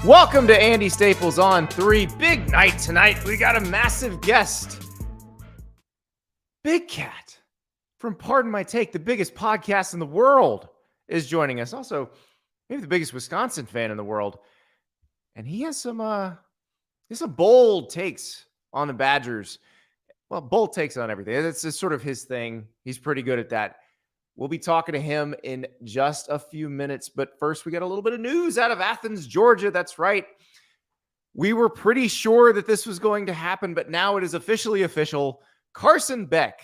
Welcome to Andy Staples On3. Big night tonight. We got a massive guest. Big Cat from Pardon My Take, the biggest podcast in the world, is joining us. Also, maybe the biggest Wisconsin fan in the world. And he has some bold takes on the Badgers. Well, bold takes on everything. It's just sort of his thing. He's pretty good at that. We'll be talking to him in just a few minutes. But first, we got a little bit of news out of Athens, Georgia. That's right. We were pretty sure that this was going to happen, but now it is officially official. Carson Beck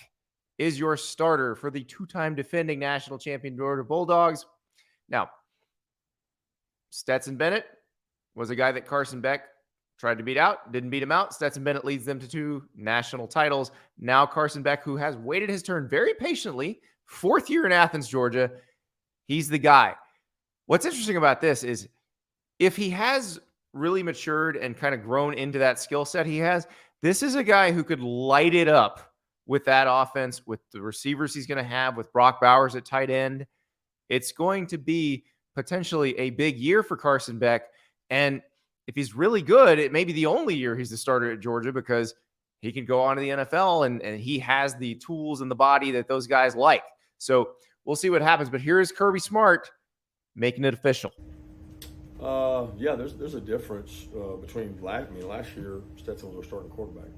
is your starter for the two-time defending national champion Georgia Bulldogs. Now, Stetson Bennett was a guy that Carson Beck tried to beat out, didn't beat him out. Stetson Bennett leads them to 2 national titles. Now Carson Beck, who has waited his turn very patiently, 4th year in Athens, Georgia, he's the guy. What's interesting about this is if he has really matured and kind of grown into that skill set he has, this is a guy who could light it up with that offense, with the receivers he's going to have, with Brock Bowers at tight end. It's going to be potentially a big year for Carson Beck. And if he's really good, it may be the only year he's the starter at Georgia because he can go on to the NFL and he has the tools and the body that those guys like. So we'll see what happens. But here is Kirby Smart making it official. Yeah, there's a difference between last year Stetson was our starting quarterback.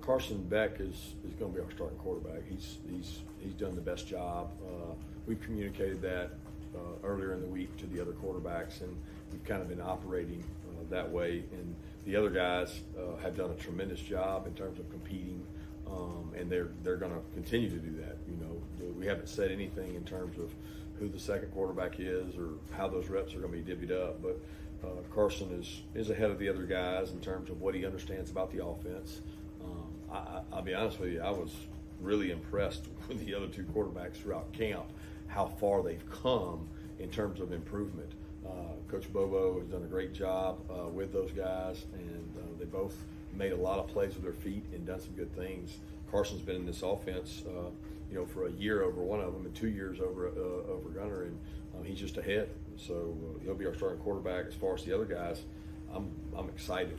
Carson Beck is going to be our starting quarterback. He's done the best job. We've communicated that earlier in the week to the other quarterbacks, and we've kind of been operating that way. And the other guys have done a tremendous job in terms of competing, and they're going to continue to do that. We haven't said anything in terms of who the second quarterback is or how those reps are going to be divvied up, but Carson is ahead of the other guys in terms of what he understands about the offense. I'll be honest with you, I was really impressed with the other 2 quarterbacks throughout camp, how far they've come in terms of improvement. Coach Bobo has done a great job with those guys, and they both made a lot of plays with their feet and done some good things. Carson's been in this offense, for a year over one of them and 2 years over Gunner, and he's just ahead. So he'll be our starting quarterback. As far as the other guys, I'm excited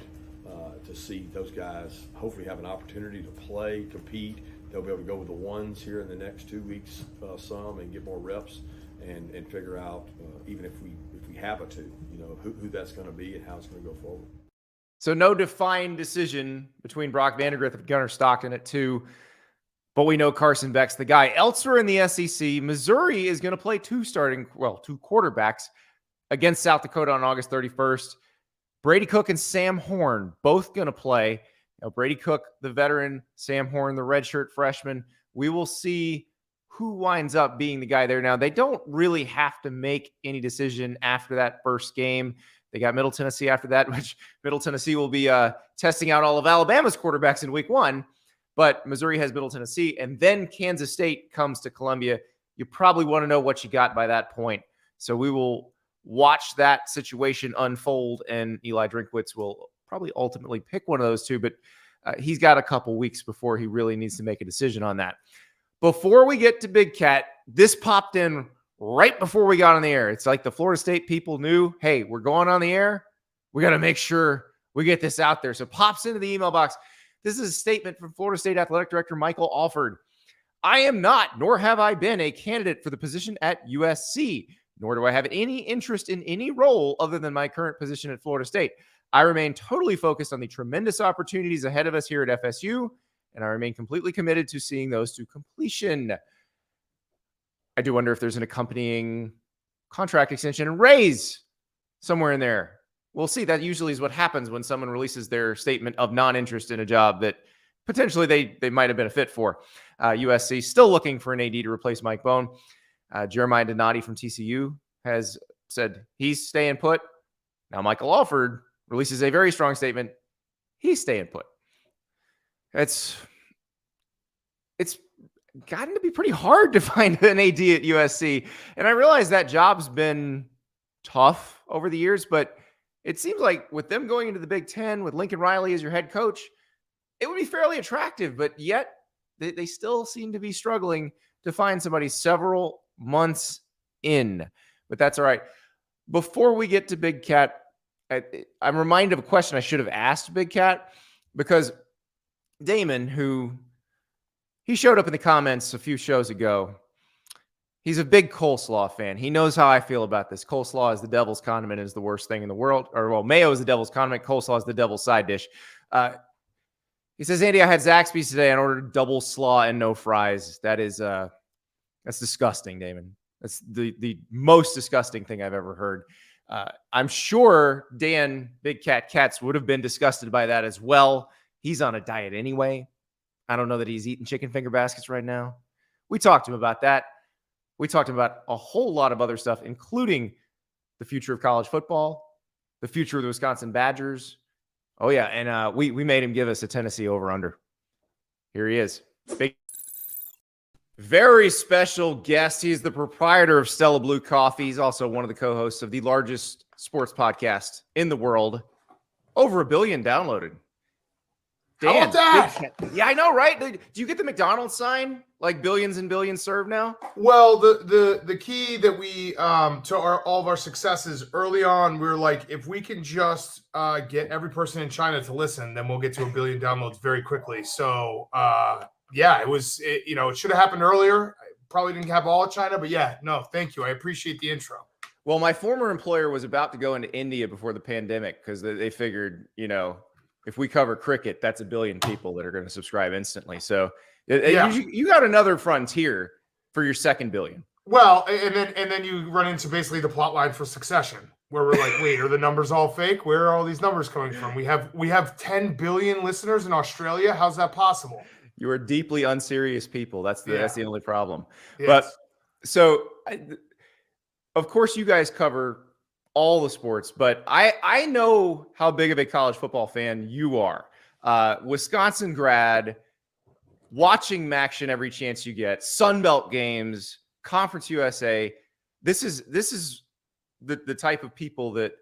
to see those guys hopefully have an opportunity to play, compete. They'll be able to go with the ones here in the next 2 weeks, some, and get more reps and figure out even if we have a 2, who that's going to be and how it's going to go forward. So no defined decision between Brock Vandagriff and Gunnar Stockton at 2, but we know Carson Beck's the guy. Elsewhere in the SEC, Missouri is going to play 2 quarterbacks against South Dakota on August 31st. Brady Cook and Sam Horn both going to play. Brady Cook, the veteran, Sam Horn, the redshirt freshman. We will see who winds up being the guy there. Now, they don't really have to make any decision after that first game. They got Middle Tennessee after that, which Middle Tennessee will be testing out all of Alabama's quarterbacks in week 1. But Missouri has Middle Tennessee, and then Kansas State comes to Columbia. You probably want to know what you got by that point. So we will watch that situation unfold, and Eli Drinkwitz will probably ultimately pick one of those 2, but he's got a couple weeks before he really needs to make a decision on that. Before we get to Big Cat, this popped in right before we got on the air. It's like the Florida State people knew, hey, we're going on the air. We got to make sure we get this out there. So pops into the email box. This is a statement from Florida State Athletic Director Michael Alford. I am not, nor have I been, a candidate for the position at USC, nor do I have any interest in any role other than my current position at Florida State. I remain totally focused on the tremendous opportunities ahead of us here at FSU, and I remain completely committed to seeing those to completion. I do wonder if there's an accompanying contract extension and raise somewhere in there. We'll see. That usually is what happens when someone releases their statement of non-interest in a job that potentially they might have been a fit for. USC still looking for an AD to replace Mike Bone. Jeremiah Donati from TCU has said he's staying put. Now Michael Alford releases a very strong statement. He's staying put. It's gotten to be pretty hard to find an AD at USC. And I realize that job's been tough over the years, but it seems like with them going into the Big Ten, with Lincoln Riley as your head coach, it would be fairly attractive, but yet they still seem to be struggling to find somebody several months in. But that's all right. Before we get to Big Cat, I'm reminded of a question I should have asked Big Cat, because Damon, he showed up in the comments a few shows ago. He's a big coleslaw fan. He knows how I feel about this. Coleslaw is the devil's condiment, is the worst thing in the world. Or, well, mayo is the devil's condiment. Coleslaw is the devil's side dish. He says, Andy, I had Zaxby's today and ordered double slaw and no fries. That's disgusting, Damon. That's the most disgusting thing I've ever heard. I'm sure Dan, Big Cat Katz, would have been disgusted by that as well. He's on a diet anyway. I don't know that he's eating chicken finger baskets right now. We talked to him about that. We talked about a whole lot of other stuff, including the future of college football, the future of the Wisconsin Badgers. Oh, yeah, and we made him give us a Tennessee over-under. Here he is. Big, very special guest. He's the proprietor of Stella Blue Coffee. He's also one of the co-hosts of the largest sports podcast in the world. Over 1 billion downloaded. Dan, how about that? Yeah, I know, right? Do you get the McDonald's sign? Like billions and billions served now? Well, the key that we to all of our successes early on, we were like, if we can just get every person in China to listen, then we'll get to 1 billion downloads very quickly. So yeah, it should have happened earlier. I probably didn't have all of China, but yeah, no, thank you. I appreciate the intro. Well, my former employer was about to go into India before the pandemic because they figured, if we cover cricket, that's 1 billion people that are going to subscribe instantly. So you got another frontier for your 2nd billion. Well, and then you run into basically the plot line for Succession, where we're like, wait, are the numbers all fake? Where are all these numbers coming from? We have 10 billion listeners in Australia. How's that possible? You are deeply unserious people. That's the only problem. Yes. But so, of course, you guys cover all the sports, but I know how big of a college football fan you are. Wisconsin grad, watching MACtion every chance you get, Sun Belt games, Conference USA. This is the type of people that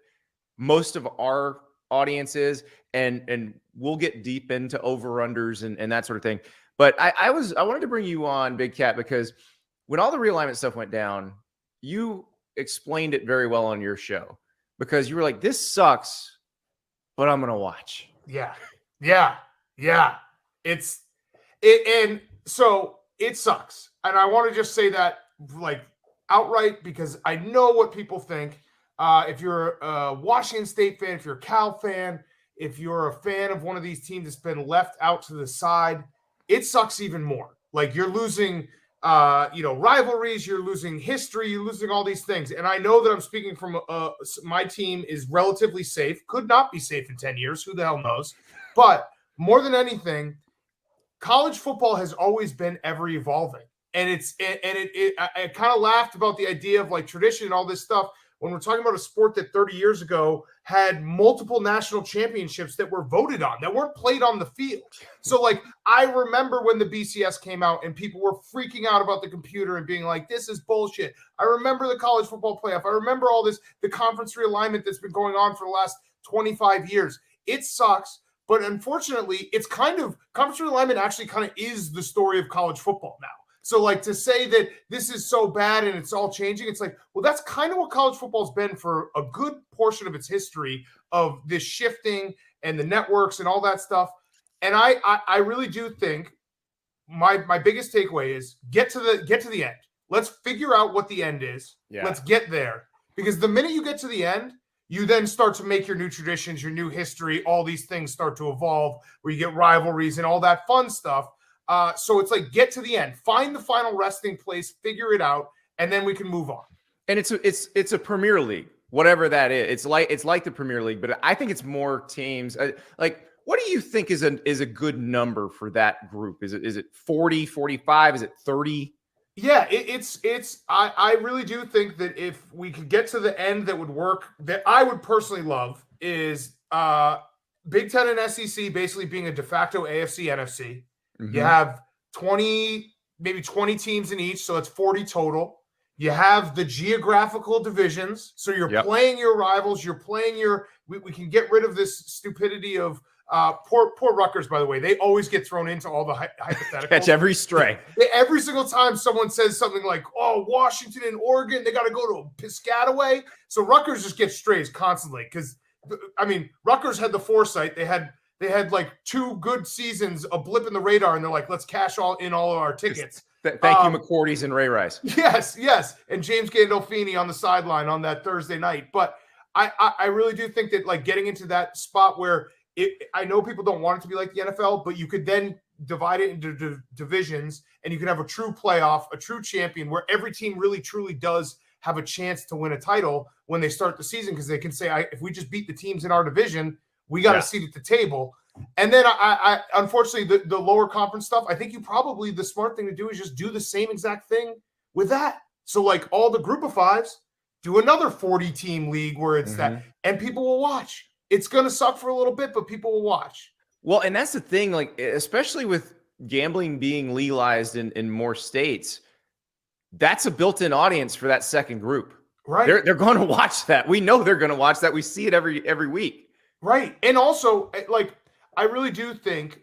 most of our audience is, and we'll get deep into over-unders and that sort of thing. But I wanted to bring you on, Big Cat, because when all the realignment stuff went down, you explained it very well on your show, because you were like, this sucks, but I'm going to watch. Yeah. And so it sucks. And I want to just say that like outright, because I know what people think. If you're a Washington State fan, if you're a Cal fan, if you're a fan of one of these teams that's been left out to the side, it sucks even more. Like you're losing rivalries, you're losing history, you're losing all these things. And I know that I'm speaking from my team is relatively safe, could not be safe in 10 years. Who the hell knows? But more than anything, college football has always been ever evolving. And I kind of laughed about the idea of like tradition and all this stuff when we're talking about a sport that 30 years ago had multiple national championships that were voted on, that weren't played on the field. So like, I remember when the BCS came out and people were freaking out about the computer and being like, this is bullshit. I remember the college football playoff. I remember all this, the conference realignment that's been going on for the last 25 years. It sucks. But unfortunately, it's conference realignment actually kind of is the story of college football now. So like to say that this is so bad and it's all changing, it's like, well, that's kind of what college football has been for a good portion of its history, of this shifting and the networks and all that stuff. And I really do think my biggest takeaway is get to the end. Let's figure out what the end is. Yeah. Let's get there. Because the minute you get to the end, you then start to make your new traditions, your new history, all these things start to evolve where you get rivalries and all that fun stuff. So it's like, get to the end, find the final resting place, figure it out, and then we can move on. And it's a Premier League, whatever that is. It's like the Premier League, but I think it's more teams. Like, what do you think is a good number for that group? Is it 40, 45? Is it 30? Yeah, I really do think that if we could get to the end that would work, that I would personally love is Big Ten and SEC basically being a de facto AFC, NFC. Mm-hmm. You have 20 teams in each, so it's 40 total. You have the geographical divisions, so you're playing your rivals. You're playing we can get rid of this stupidity of Poor Rutgers, by the way. They always get thrown into all the hypotheticals. Catch every stray. Every single time someone says something like, "Oh, Washington and Oregon, they got to go to Piscataway." So Rutgers just gets strays constantly because, I mean, Rutgers had the foresight. They had like 2 good seasons, a blip in the radar, and they're like, "Let's cash all of our tickets." Thank you, McCourties and Ray Rice. Yes, and James Gandolfini on the sideline on that Thursday night. But I really do think that like getting into that spot where I know people don't want it to be like the NFL, but you could then divide it into divisions, and you can have a true playoff, a true champion, where every team really truly does have a chance to win a title when they start the season, because they can say, if we just beat the teams in our division, we got a seat at the table. And then I unfortunately, the lower conference stuff, I think the smart thing to do is just do the same exact thing with that. So like all the group of 5s, do another 40-team league where it's that, and people will watch. It's going to suck for a little bit, but people will watch. Well, and that's the thing, like, especially with gambling being legalized in more states, that's a built-in audience for that second group. Right. They're going to watch that. We know they're going to watch that. We see it every week. Right. And also, like, I really do think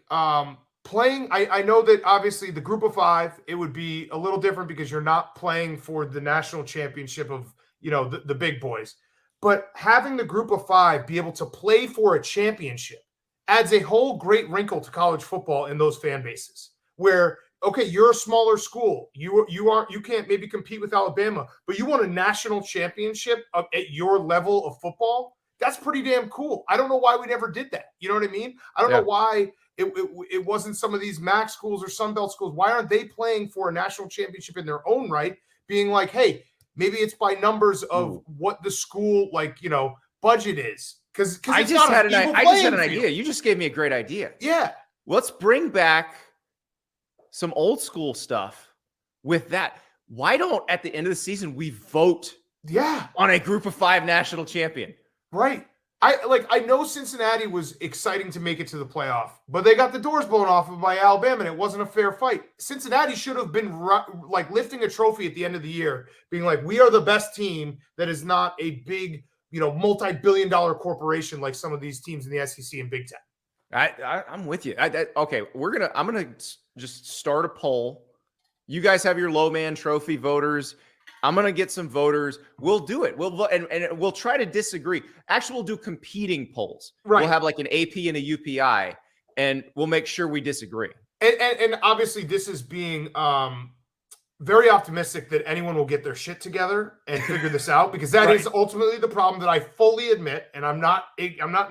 playing, I know that obviously the group of 5, it would be a little different because you're not playing for the national championship of, the big boys. But having the group of 5 be able to play for a championship adds a whole great wrinkle to college football in those fan bases where, okay, you're a smaller school. You can't maybe compete with Alabama, but you won a national championship at your level of football. That's pretty damn cool. I don't know why we never did that. You know what I mean? I don't know why it wasn't some of these MAC schools or Sun Belt schools. Why aren't they playing for a national championship in their own right, being like, hey, maybe it's by numbers of what the school, budget is. Because I just had an idea. You just gave me a great idea. Yeah. Let's bring back some old school stuff with that. Why don't, at the end of the season, we vote on a group of 5 national champion? Right. I know Cincinnati was exciting to make it to the playoff, but they got the doors blown off of by Alabama, and it wasn't a fair fight. Cincinnati should have been lifting a trophy at the end of the year, being like, we are the best team that is not a big, multi-billion-dollar corporation like some of these teams in the SEC and Big Ten. I'm with you. Okay, I'm gonna just start a poll. You guys have your low man trophy voters. I'm going to get some voters. We'll do it. And we'll try to disagree. Actually, we'll do competing polls. Right. We'll have like an AP and a UPI, and we'll make sure we disagree. And obviously this is being very optimistic that anyone will get their shit together and figure this out, because that is ultimately the problem that I fully admit. And I'm not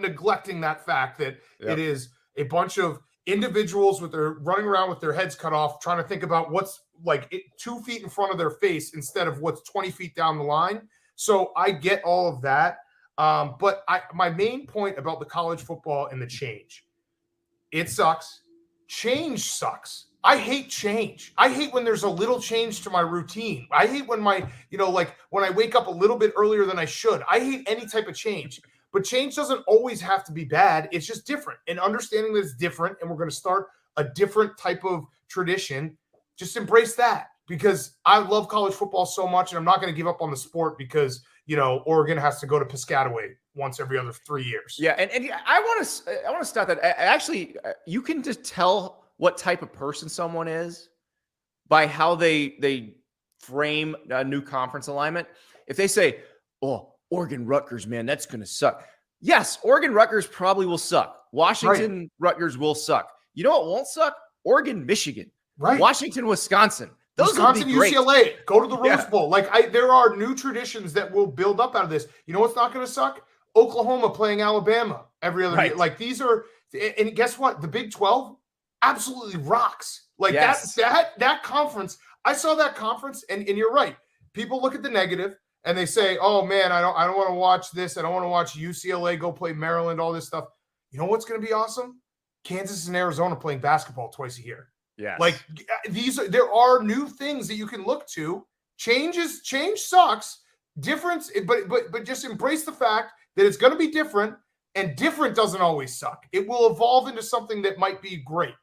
neglecting that fact that it is a bunch of individuals running around with their heads cut off, trying to think about what's 2 feet in front of their face instead of what's 20 feet down the line. So I get all of that. But my main point about the college football and the change, it sucks. Change sucks. I hate change. I hate when there's a little change to my routine. I hate when when I wake up a little bit earlier than I should. I hate any type of change. But change doesn't always have to be bad. It's just different. And understanding that it's different and we're going to start a different type of tradition, just embrace that, because I love college football so much, and I'm not going to give up on the sport because, Oregon has to go to Piscataway once every other 3 years. Yeah, and I want to stop that. Actually, you can just tell what type of person someone is by how they frame a new conference alignment. If they say, "Oh, Oregon Rutgers, man, that's going to suck." Yes, Oregon Rutgers probably will suck. Washington Rutgers will suck. You know what won't suck? Oregon Michigan. Right. Washington Wisconsin. Wisconsin UCLA. Go to the Rose Bowl. There are new traditions that will build up out of this. You know what's not going to suck? Oklahoma playing Alabama every other year. These are, and guess what? The Big 12 absolutely rocks. That conference. I saw that conference, and you're right. People look at the negative and they say, "Oh man, I don't want to watch this. I don't want to watch UCLA go play Maryland, all this stuff." You know what's going to be awesome? Kansas and Arizona playing basketball twice a year. Yeah. There are new things that you can look to. Change sucks. Difference, but just embrace the fact that it's going to be different, and different doesn't always suck. It will evolve into something that might be great.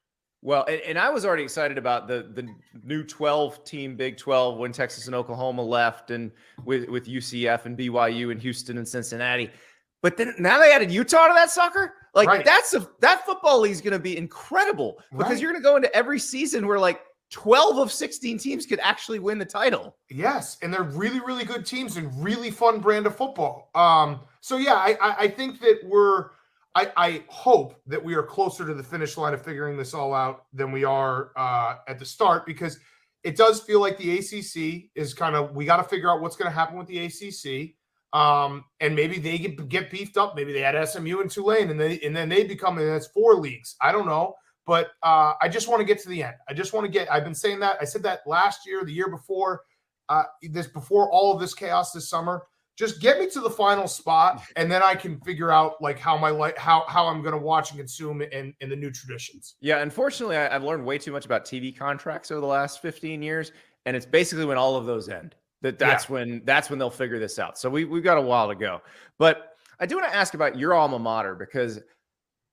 Well, and I was already excited about the new 12-team Big 12 when Texas and Oklahoma left, and with UCF and BYU and Houston and Cincinnati. But then now they added Utah to that sucker. Like Right. that football league is going to be incredible because Right. you're going to go into every season where like 12 of 16 teams could actually win the title. Yes, and they're really, really good teams and really fun brand of football. So yeah, I think that I hope that we are closer to the finish line of figuring this all out than we are at the start, because it does feel like the ACC is we got to figure out what's going to happen with the ACC. And maybe they get beefed up. Maybe they add SMU and Tulane, and then they become, and that's 4 leagues. I don't know. But I just want to get to the end. I've been saying that. I said that last year, the year before, before all of this chaos this summer. Just get me to the final spot, and then I can figure out like how I'm going to watch and consume in the new traditions. Yeah, unfortunately, I've learned way too much about TV contracts over the last 15 years, and it's basically when all of those end. That's when they'll figure this out. So we've got a while to go. But I do want to ask about your alma mater, because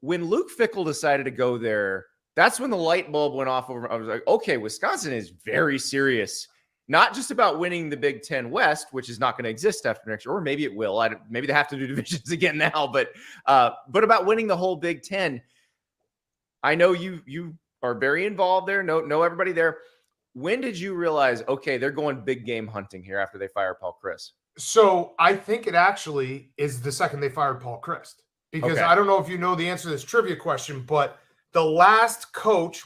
when Luke Fickell decided to go there, that's when the light bulb went off. I was like, okay, Wisconsin is very serious, not just about winning the Big Ten West, which is not going to exist after next year, or maybe it will. Maybe they have to do divisions again now, but about winning the whole Big Ten. I know you are very involved there. Know everybody there. When did you realize, okay, they're going big game hunting here after they fire Paul Chryst? So I think it actually is the second they fired Paul Chryst, because I don't know if you know the answer to this trivia question, but the last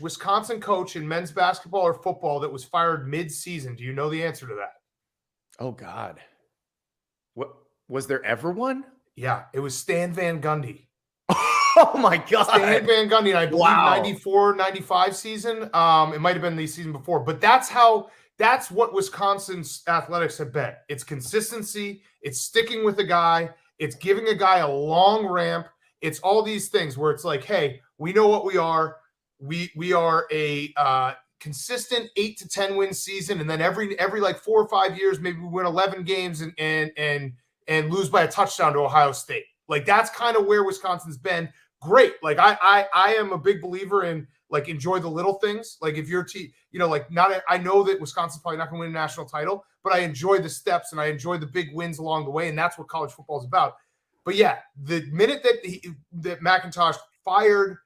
Wisconsin coach in men's basketball or football that was fired mid-season, do you know the answer to that? Oh, God. What was there ever one? Yeah, it was Stan Van Gundy. Oh, my God. Stan Van Gundy, and I believe 94, 95 season. It might have been the season before, but that's what Wisconsin's athletics have been. It's consistency. It's sticking with a guy. It's giving a guy a long ramp. It's all these things where it's like, hey, we know what we are. We are a consistent 8 to 10 win season, and then every like 4 or 5 years, maybe we win 11 games and lose by a touchdown to Ohio State. Like that's kind of where Wisconsin's been. Great. Like I am a big believer in like enjoy the little things. Like if your team, I know that Wisconsin's probably not going to win a national title, but I enjoy the steps and I enjoy the big wins along the way, and that's what college football is about. But yeah, the minute that McIntosh fired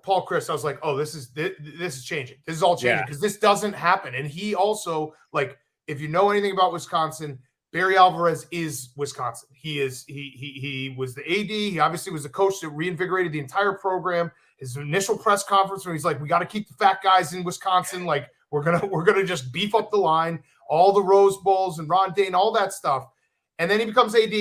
Paul Chryst, I was like, oh, this is changing. This is all changing because this doesn't happen. And he also, like, if you know anything about Wisconsin, Barry Alvarez is Wisconsin. He was the AD. He obviously was the coach that reinvigorated the entire program. His initial press conference when he's like, we got to keep the fat guys in Wisconsin. Like we're gonna just beef up the line, all the Rose Bowls and Ron Dane, all that stuff. And then he becomes AD,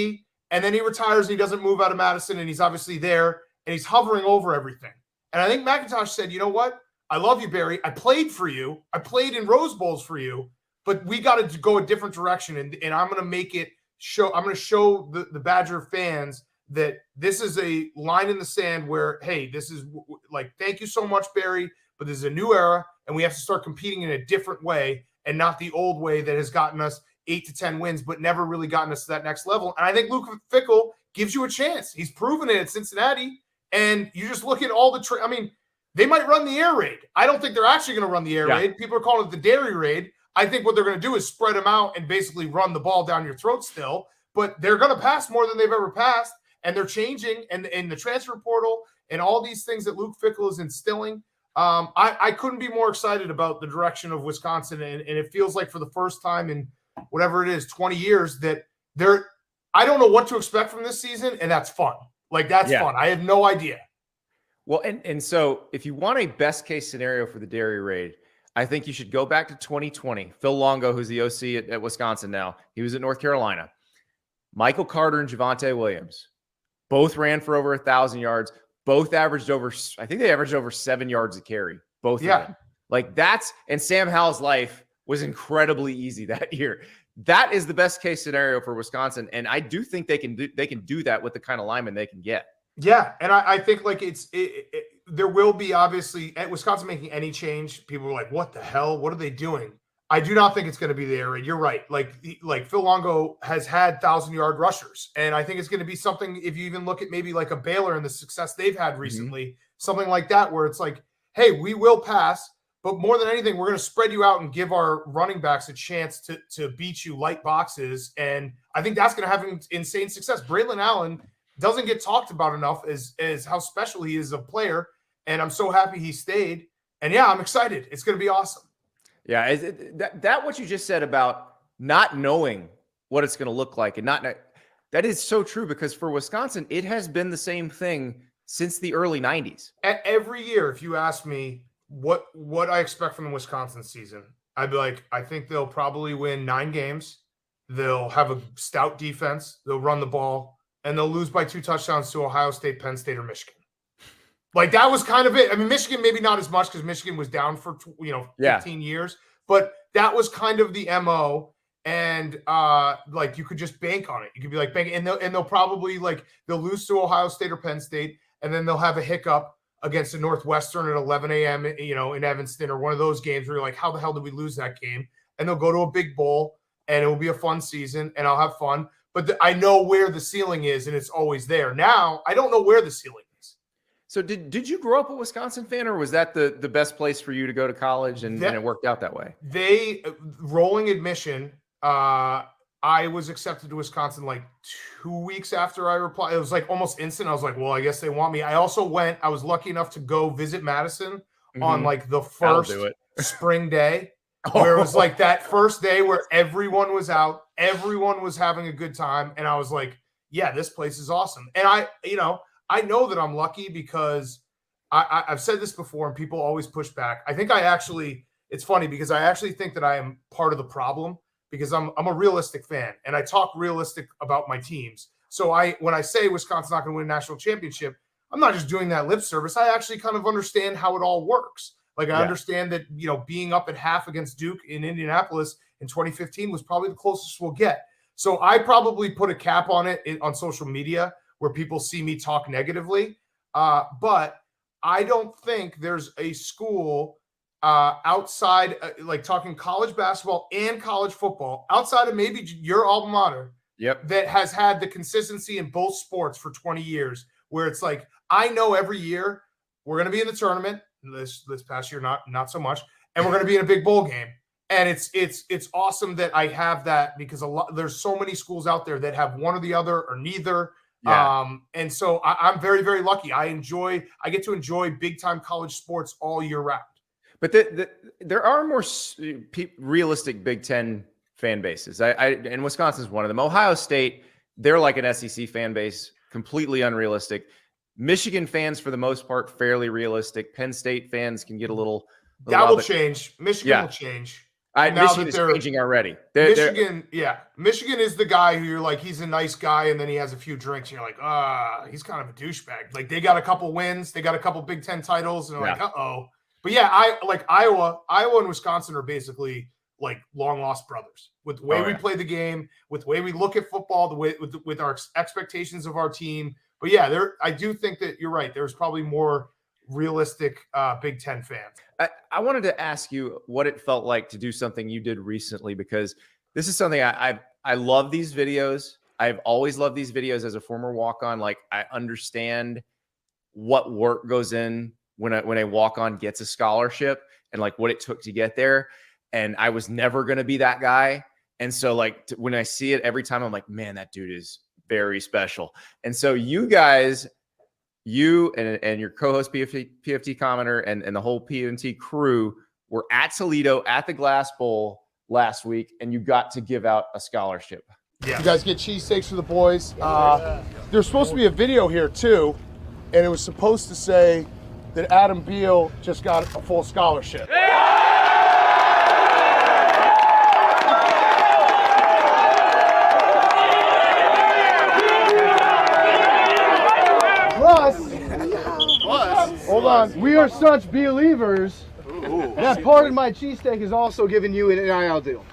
and then he retires and he doesn't move out of Madison, and he's obviously there and he's hovering over everything. And I think McIntosh said, you know what? I love you, Barry. I played for you. I played in Rose Bowls for you. But we got to go a different direction, and I'm going to make it show. I'm going to show the Badger fans that this is a line in the sand where, hey, this is like, thank you so much, Barry, but this is a new era, and we have to start competing in a different way and not the old way that has gotten us 8 to 10 wins, but never really gotten us to that next level. And I think Luke Fickell gives you a chance. He's proven it at Cincinnati, and you just look at all the they might run the air raid. I don't think they're actually going to run the air raid. People are calling it the dairy raid. I think what they're going to do is spread them out and basically run the ball down your throat still, but they're going to pass more than they've ever passed, and they're changing, and in the transfer portal and all these things that Luke Fickell is instilling. I couldn't be more excited about the direction of Wisconsin, and it feels like for the first time in whatever it is, 20 years, that I don't know what to expect from this season, and that's fun. Like, that's fun. I have no idea. Well, and so if you want a best case scenario for the dairy raid, I think you should go back to 2020. Phil Longo, who's the OC at Wisconsin now, he was at North Carolina. Michael Carter and Javonte Williams both ran for over 1,000 yards. Both averaged over 7 yards a carry. Both of them. Like and Sam Howell's life was incredibly easy that year. That is the best case scenario for Wisconsin, and I do think they can do that with the kind of linemen they can get. Yeah, and I think like there will be obviously at Wisconsin making any change. People are like, "What the hell? What are they doing?" I do not think it's going to be the air raid. You're right. Like Phil Longo has had 1,000-yard rushers, and I think it's going to be something. If you even look at maybe like a Baylor and the success they've had recently, something like that, where it's like, "Hey, we will pass, but more than anything, we're going to spread you out and give our running backs a chance to beat you light boxes." And I think that's going to have insane success. Braylon Allen doesn't get talked about enough is how special he is as a player. And I'm so happy he stayed. And yeah, I'm excited. It's going to be awesome. Yeah, that what you just said about not knowing what it's going to look like and that is so true, because for Wisconsin, it has been the same thing since the early 90s. Every year, if you ask me what I expect from the Wisconsin season, I'd be like, I think they'll probably win 9 games. They'll have a stout defense. They'll run the ball, and they'll lose by 2 touchdowns to Ohio State, Penn State, or Michigan. Like, that was kind of it. I mean, Michigan, maybe not as much because Michigan was down for 15 years, but that was kind of the MO. And like, you could just bank on it. You could be like, bank, and they'll probably they'll lose to Ohio State or Penn State, and then they'll have a hiccup against the Northwestern at 11 a.m. In Evanston, or one of those games where you're like, how the hell did we lose that game? And they'll go to a big bowl, and it will be a fun season, and I'll have fun. But I know where the ceiling is, and it's always there. Now I don't know where the ceiling is. So did you grow up a Wisconsin fan, or was that the best place for you to go to college, and it worked out that way? They rolling admission. I was accepted to Wisconsin like 2 weeks after I replied. It was like almost instant. I was like, well, I guess they want me. I also I was lucky enough to go visit Madison on like the first spring day, where it was like that first day where everyone was out, everyone was having a good time. And I was like, yeah, this place is awesome. And I know that I'm lucky because I've said this before and people always push back. I think it's funny because I actually think that I am part of the problem, because I'm a realistic fan and I talk realistic about my teams. So when I say Wisconsin's not going to win a national championship, I'm not just doing that lip service. I actually kind of understand how it all works. Like, I understand that, being up at half against Duke in Indianapolis in 2015 was probably the closest we'll get. So I probably put a cap on it on social media where people see me talk negatively. But I don't think there's a school outside, like talking college basketball and college football, outside of maybe your alma mater, that has had the consistency in both sports for 20 years, where it's like, I know every year we're going to be in the tournament. This past year, not so much, and we're going to be in a big bowl game. And it's awesome that I have that, because there's so many schools out there that have one or the other or neither. And so I'm very, very lucky. I get to enjoy big time college sports all year round. But there are more realistic Big Ten fan bases. And Wisconsin's one of them. Ohio State, they're like an SEC fan base, completely unrealistic. Michigan fans, for the most part, fairly realistic. Penn State fans can get a little. That will change. Michigan will change. Michigan is changing already. Michigan is the guy who you're like, he's a nice guy, and then he has a few drinks, and you're like, he's kind of a douchebag. Like, they got a couple wins, they got a couple Big Ten titles, and like, uh-oh. But yeah, I like Iowa and Wisconsin are basically like long lost brothers with the way we play the game, with the way we look at football, the way with our expectations of our team. But yeah, I do think that you're right. There's probably more realistic Big Ten fans. I wanted to ask you what it felt like to do something you did recently, because this is something I love these videos. I've always loved these videos as a former walk-on. Like, I understand what work goes in when a walk-on gets a scholarship, and like what it took to get there. And I was never going to be that guy. And so like when I see it every time, I'm like, man, that dude is very special. And so you guys, you and your co-host PFT Commenter and the whole PFT crew were at Toledo at the Glass Bowl last week, and you got to give out a scholarship. Yeah. You guys get cheesesteaks for the boys. There's supposed to be a video here too, and it was supposed to say that Adam Beal just got a full scholarship. Plus, hold on, we are such believers that part of my cheesesteak is also giving you an NIL deal.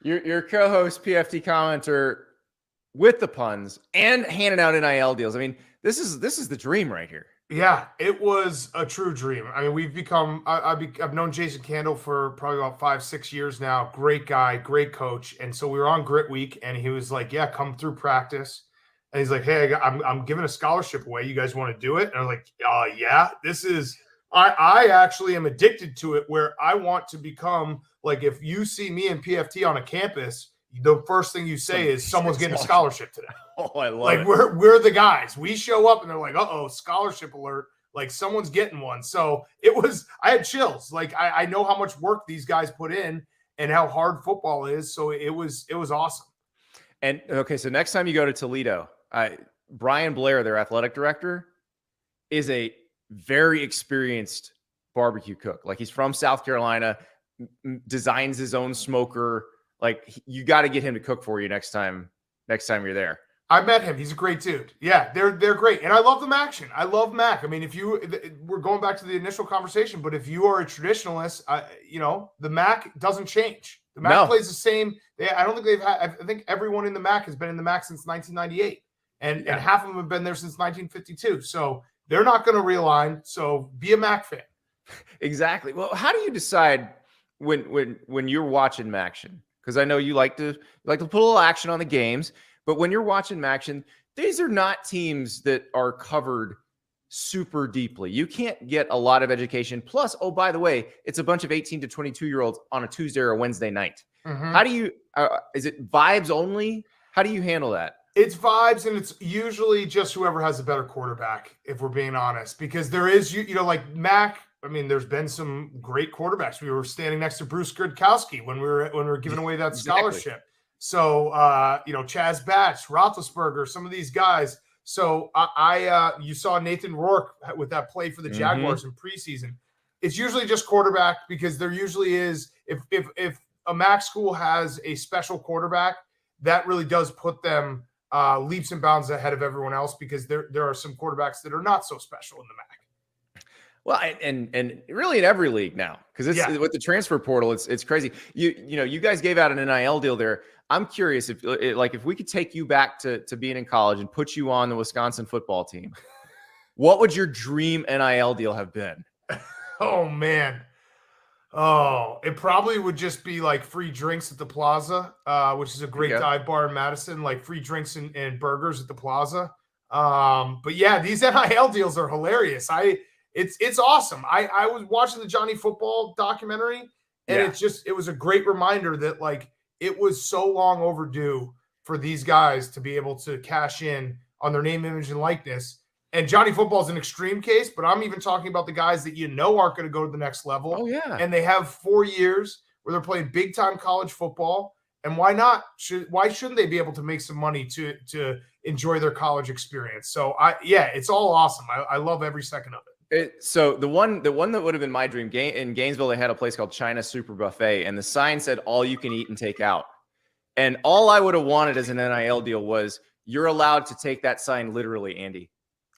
Your co-host PFT Commenter with the puns and handing out NIL deals. I mean, this is the dream right here. Yeah, it was a true dream. I mean, we've become. I've known Jason Candle for probably about 5-6 years now. Great guy, great coach. And so we were on Grit Week, and he was like, "Yeah, come through practice." And he's like, "Hey, I'm giving a scholarship away. You guys want to do it?" And I'm like, "Yeah, this is." I actually am addicted to it, where I want to become like, if you see me and PFT on a campus, the first thing you say is someone's getting a scholarship today. Oh, I love like it. we're the guys. We show up and they're like, uh-oh, scholarship alert. Like someone's getting one. So I had chills. Like I know how much work these guys put in and how hard football is. So it was awesome. And okay, so next time you go to Toledo, Brian Blair, their athletic director, is a very experienced barbecue cook. Like he's from South Carolina, designs his own smoker. Like you got to get him to cook for you next time you're there. I met him. He's a great dude. Yeah, they're great. And I love them action. I love Mac. I mean, we're going back to the initial conversation, but if you are a traditionalist, the Mac doesn't change. The Mac plays the same. I don't think I think everyone in the Mac has been in the Mac since 1998. And half of them have been there since 1952. So they're not going to realign. So be a Mac fan. Exactly. Well, how do you decide when you're watching Maction? Because I know you like to put a little action on the games. But when you're watching Maction, these are not teams that are covered super deeply. You can't get a lot of education. Plus, oh, by the way, it's a bunch of 18 to 22-year-olds on a Tuesday or a Wednesday night. Mm-hmm. How do you is it vibes only? How do you handle that? It's vibes, and it's usually just whoever has a better quarterback, if we're being honest. Because there is, like Mac, I mean, there's been some great quarterbacks. We were standing next to Bruce Grodkowski when we were giving away that scholarship. Exactly. So, Chaz Batch, Roethlisberger, some of these guys. So you saw Nathan Rourke with that play for the Jaguars in preseason. It's usually just quarterback because there usually is, if a MAC school has a special quarterback, that really does put them leaps and bounds ahead of everyone else because there are some quarterbacks that are not so special in the MAC. Well, and really in every league now, because with the transfer portal, it's crazy. You guys gave out an NIL deal there. I'm curious if we could take you back to being in college and put you on the Wisconsin football team, what would your dream NIL deal have been? Oh man. Oh, it probably would just be like free drinks at the Plaza, which is a great dive bar in Madison, like free drinks and burgers at the Plaza. But yeah, these NIL deals are hilarious. It's awesome. I was watching the Johnny Football documentary, and it was a great reminder that like it was so long overdue for these guys to be able to cash in on their name, image, and likeness. And Johnny Football is an extreme case, but I'm even talking about the guys that aren't going to go to the next level. Oh yeah, and they have 4 years where they're playing big time college football. And why not? Why shouldn't they be able to make some money to enjoy their college experience? So it's all awesome. I love every second of it. So the one that would have been my dream in Gainesville, they had a place called China Super Buffet, and the sign said all you can eat and take out. And all I would have wanted as an NIL deal was you're allowed to take that sign literally, Andy.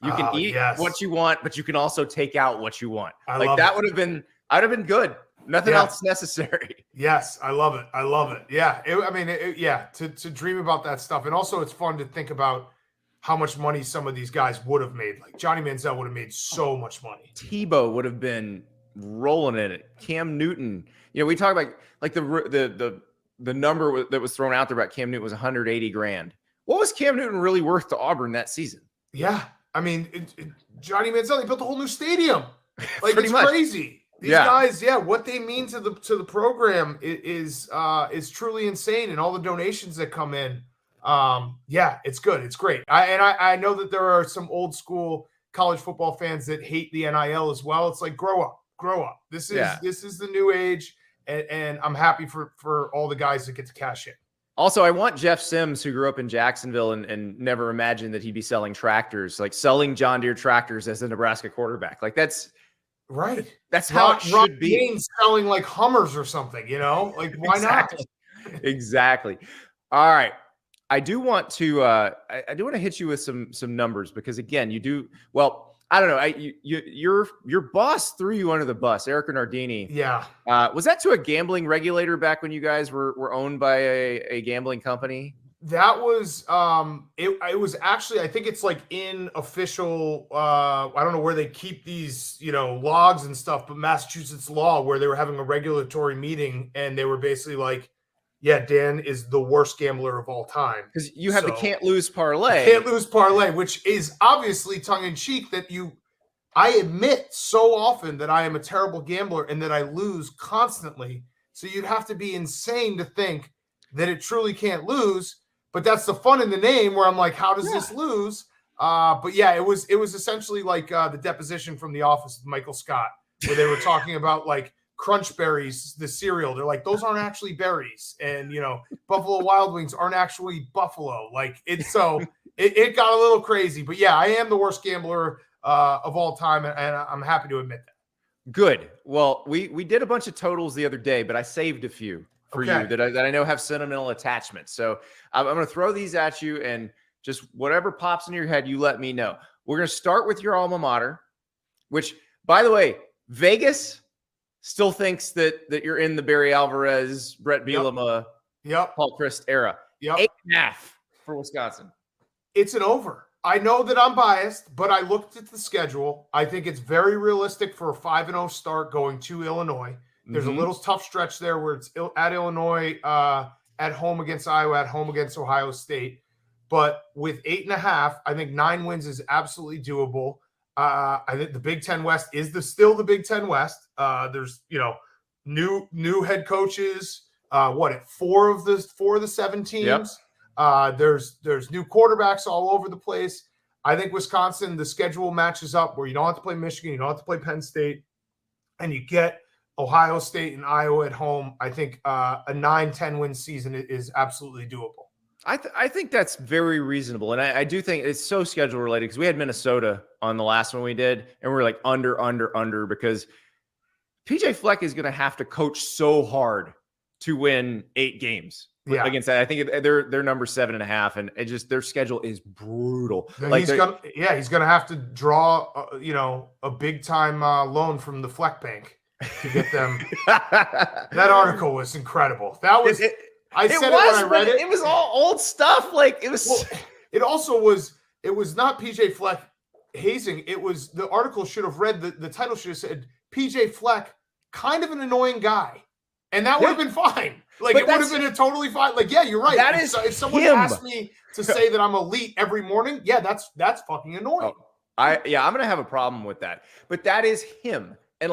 You can eat what you want, but you can also take out what you want. That would have been, I'd have been good. Nothing else necessary. Yes, I love it. I love it. Yeah. To dream about that stuff. And also it's fun to think about how much money some of these guys would have made. Like Johnny Manziel would have made so much money. Tebow would have been rolling in it. Cam Newton. We talk about like the number that was thrown out there about Cam Newton was $180,000. What was Cam Newton really worth to Auburn that season? Yeah. I mean, Johnny Manziel, he built a whole new stadium. Like it's crazy. These guys, what they mean to the program is truly insane, and all the donations that come in. It's good. It's great. I know that there are some old school college football fans that hate the NIL as well. It's like grow up. This is the new age, and I'm happy for all the guys that get to cash in. Also, I want Jeff Sims, who grew up in Jacksonville and never imagined that he'd be selling tractors, like selling John Deere tractors as a Nebraska quarterback. Like that's right. That's how it should be. Gaines selling like Hummers or something, like why not? Exactly. All right. I do want to hit you with some numbers because again, you do well. I don't know. Your boss threw you under the bus, Erica Nardini. Yeah. Was that to a gambling regulator back when you guys were owned by a gambling company? That was it was actually, I think it's like in official I don't know where they keep these, logs and stuff, but Massachusetts law where they were having a regulatory meeting and they were basically like, yeah, Dan is the worst gambler of all time. Because you have the can't lose parlay. Can't lose parlay, which is obviously tongue in cheek that I admit so often that I am a terrible gambler and that I lose constantly. So you'd have to be insane to think that it truly can't lose. But that's the fun in the name where I'm like, how does this lose? But yeah, it was essentially like the deposition from The Office with Michael Scott, where they were talking about like Crunch Berries, the cereal. They're like, those aren't actually berries. And, Buffalo Wild Wings aren't actually buffalo. Like it's it got a little crazy. But yeah, I am the worst gambler of all time. And I'm happy to admit that. Good. Well, we did a bunch of totals the other day, but I saved a few for you that I know have sentimental attachments. So I'm going to throw these at you, and just whatever pops in your head, you let me know. We're going to start with your alma mater, which, by the way, Vegas still thinks that you're in the Barry Alvarez, Brett Bielema, Paul Chryst era. 8.5 for Wisconsin. It's an over. I know that I'm biased, but I looked at the schedule. I think it's very realistic for a 5-0 start going to Illinois. There's a little tough stretch there where it's at Illinois, at home against Iowa, at home against Ohio State. But with 8.5, I think 9 wins is absolutely doable. I think the Big Ten West is still the Big Ten West. There's new head coaches. At 4 of the 7 teams. Yep. There's new quarterbacks all over the place. I think Wisconsin, the schedule matches up where you don't have to play Michigan, you don't have to play Penn State, and you get Ohio State and Iowa at home. I think a 9-10 win season is absolutely doable. I think that's very reasonable. And I do think it's so schedule related because we had Minnesota on the last one we did, and we were like under because PJ Fleck is going to have to coach so hard to win 8 games against that. I think they're number 7.5, and it just their schedule is brutal. Like he's gonna have to draw a big time loan from the Fleck Bank to get them. That article was incredible. That was. I said it when I read it. It was all old stuff. Like it was. Well, it also was. It was not PJ Fleck hazing. It was the article should have read the title should have said PJ Fleck, kind of an annoying guy, and that would have been fine. Like it would have been a totally fine. Like you're right. That if someone asked me to say that I'm elite every morning, that's fucking annoying. I'm gonna have a problem with that. But that is him. And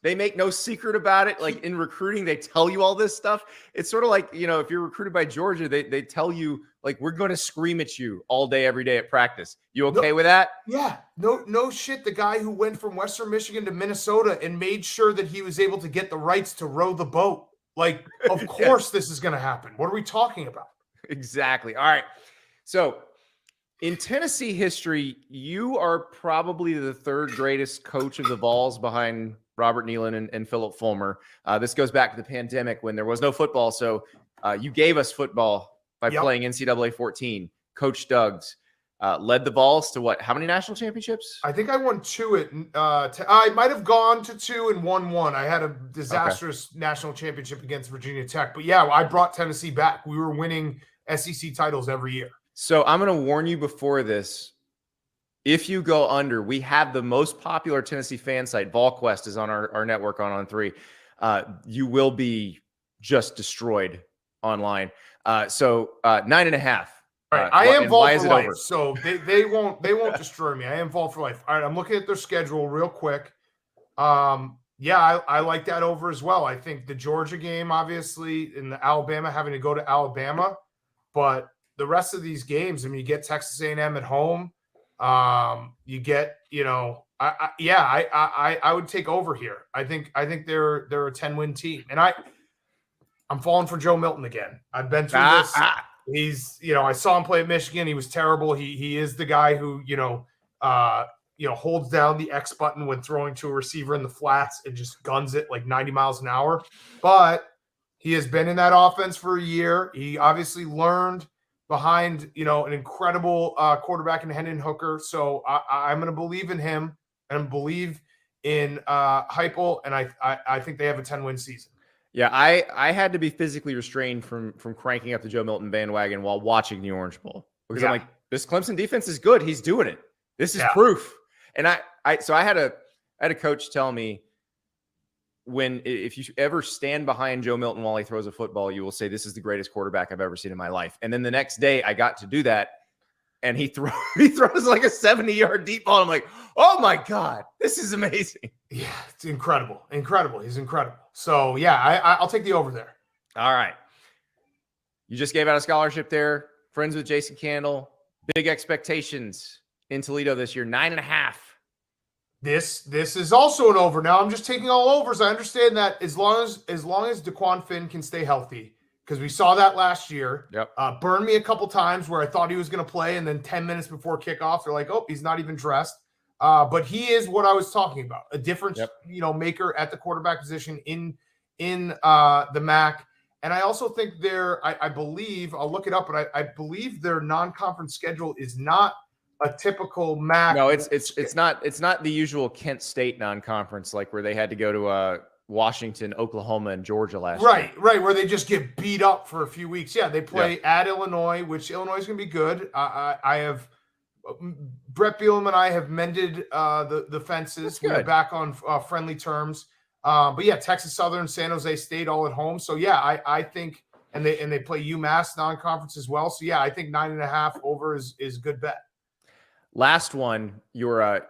they make no secret about it. Like in recruiting, they tell you all this stuff. It's sort of like, if you're recruited by Georgia, they tell you like, we're going to scream at you all day, every day at practice. You okay with that? Yeah. No shit. The guy who went from Western Michigan to Minnesota and made sure that he was able to get the rights to row the boat. Like, of course this is going to happen. What are we talking about? Exactly. All right. So in Tennessee history, you are probably the 3rd greatest coach of the Vols behind Robert Nealon and Philip Fulmer. This goes back to the pandemic when there was no football. So you gave us football by playing NCAA 14. Coach Duggs led the Vols to what? How many national championships? I think I won 2 I might have gone to 2 and won 1. I had a disastrous national championship against Virginia Tech. But I brought Tennessee back. We were winning SEC titles every year. So I'm going to warn you before this. If you go under, we have the most popular Tennessee fan site. VolQuest is on our network on 3. You will be just destroyed online. So 9.5. Right. I am Vol for life, so they won't destroy me. I am Vol for life. All right, I'm looking at their schedule real quick. I like that over as well. I think the Georgia game, obviously, and the Alabama, having to go to Alabama, but the rest of these games, I mean, you get Texas A&M at home. You get, I would take over here. I think they're a 10-win team, and I'm falling for Joe Milton again. I've been through this. He's, I saw him play at Michigan. He was terrible. He is the guy who, holds down the X button when throwing to a receiver in the flats and just guns it like 90 miles an hour. But he has been in that offense for a year. He obviously learned behind, an incredible quarterback in Hendon Hooker. So I'm going to believe in him and believe in Heupel, and I think they have a 10-win season. Yeah, I had to be physically restrained from cranking up the Joe Milton bandwagon while watching the Orange Bowl because I'm like, this Clemson defense is good. He's doing it. This is proof. And I had a coach tell me, if you ever stand behind Joe Milton while he throws a football, you will say, this is the greatest quarterback I've ever seen in my life. And then the next day I got to do that, and he throws like a 70-yard deep ball. I'm like, oh my God, this is amazing. Yeah, it's incredible. Incredible. He's incredible. So I'll take the over there. All right. You just gave out a scholarship there. Friends with Jason Candle. Big expectations in Toledo this year. 9.5. This is also an over. Now I'm just taking all overs. I understand that as long as DeQuan Finn can stay healthy, because we saw that last year. Yep. Burned me a couple times where I thought he was going to play, and then 10 minutes before kickoff, they're like, "Oh, he's not even dressed." But he is what I was talking about, a difference, maker at the quarterback position in the MAC. And I also think I believe, I'll look it up, but I believe their non-conference schedule is not a typical MAC. No, it's not the usual Kent State non-conference, like where they had to go to Washington, Oklahoma, and Georgia last year. Right, where they just get beat up for a few weeks. Yeah, they play at Illinois, which Illinois is going to be good. I have Brett Bielema and I have mended the fences. We're back on friendly terms. But yeah, Texas Southern, San Jose State, all at home. So yeah, I think, and they play UMass non-conference as well. So yeah, I think 9.5 over is a good bet. Last one, your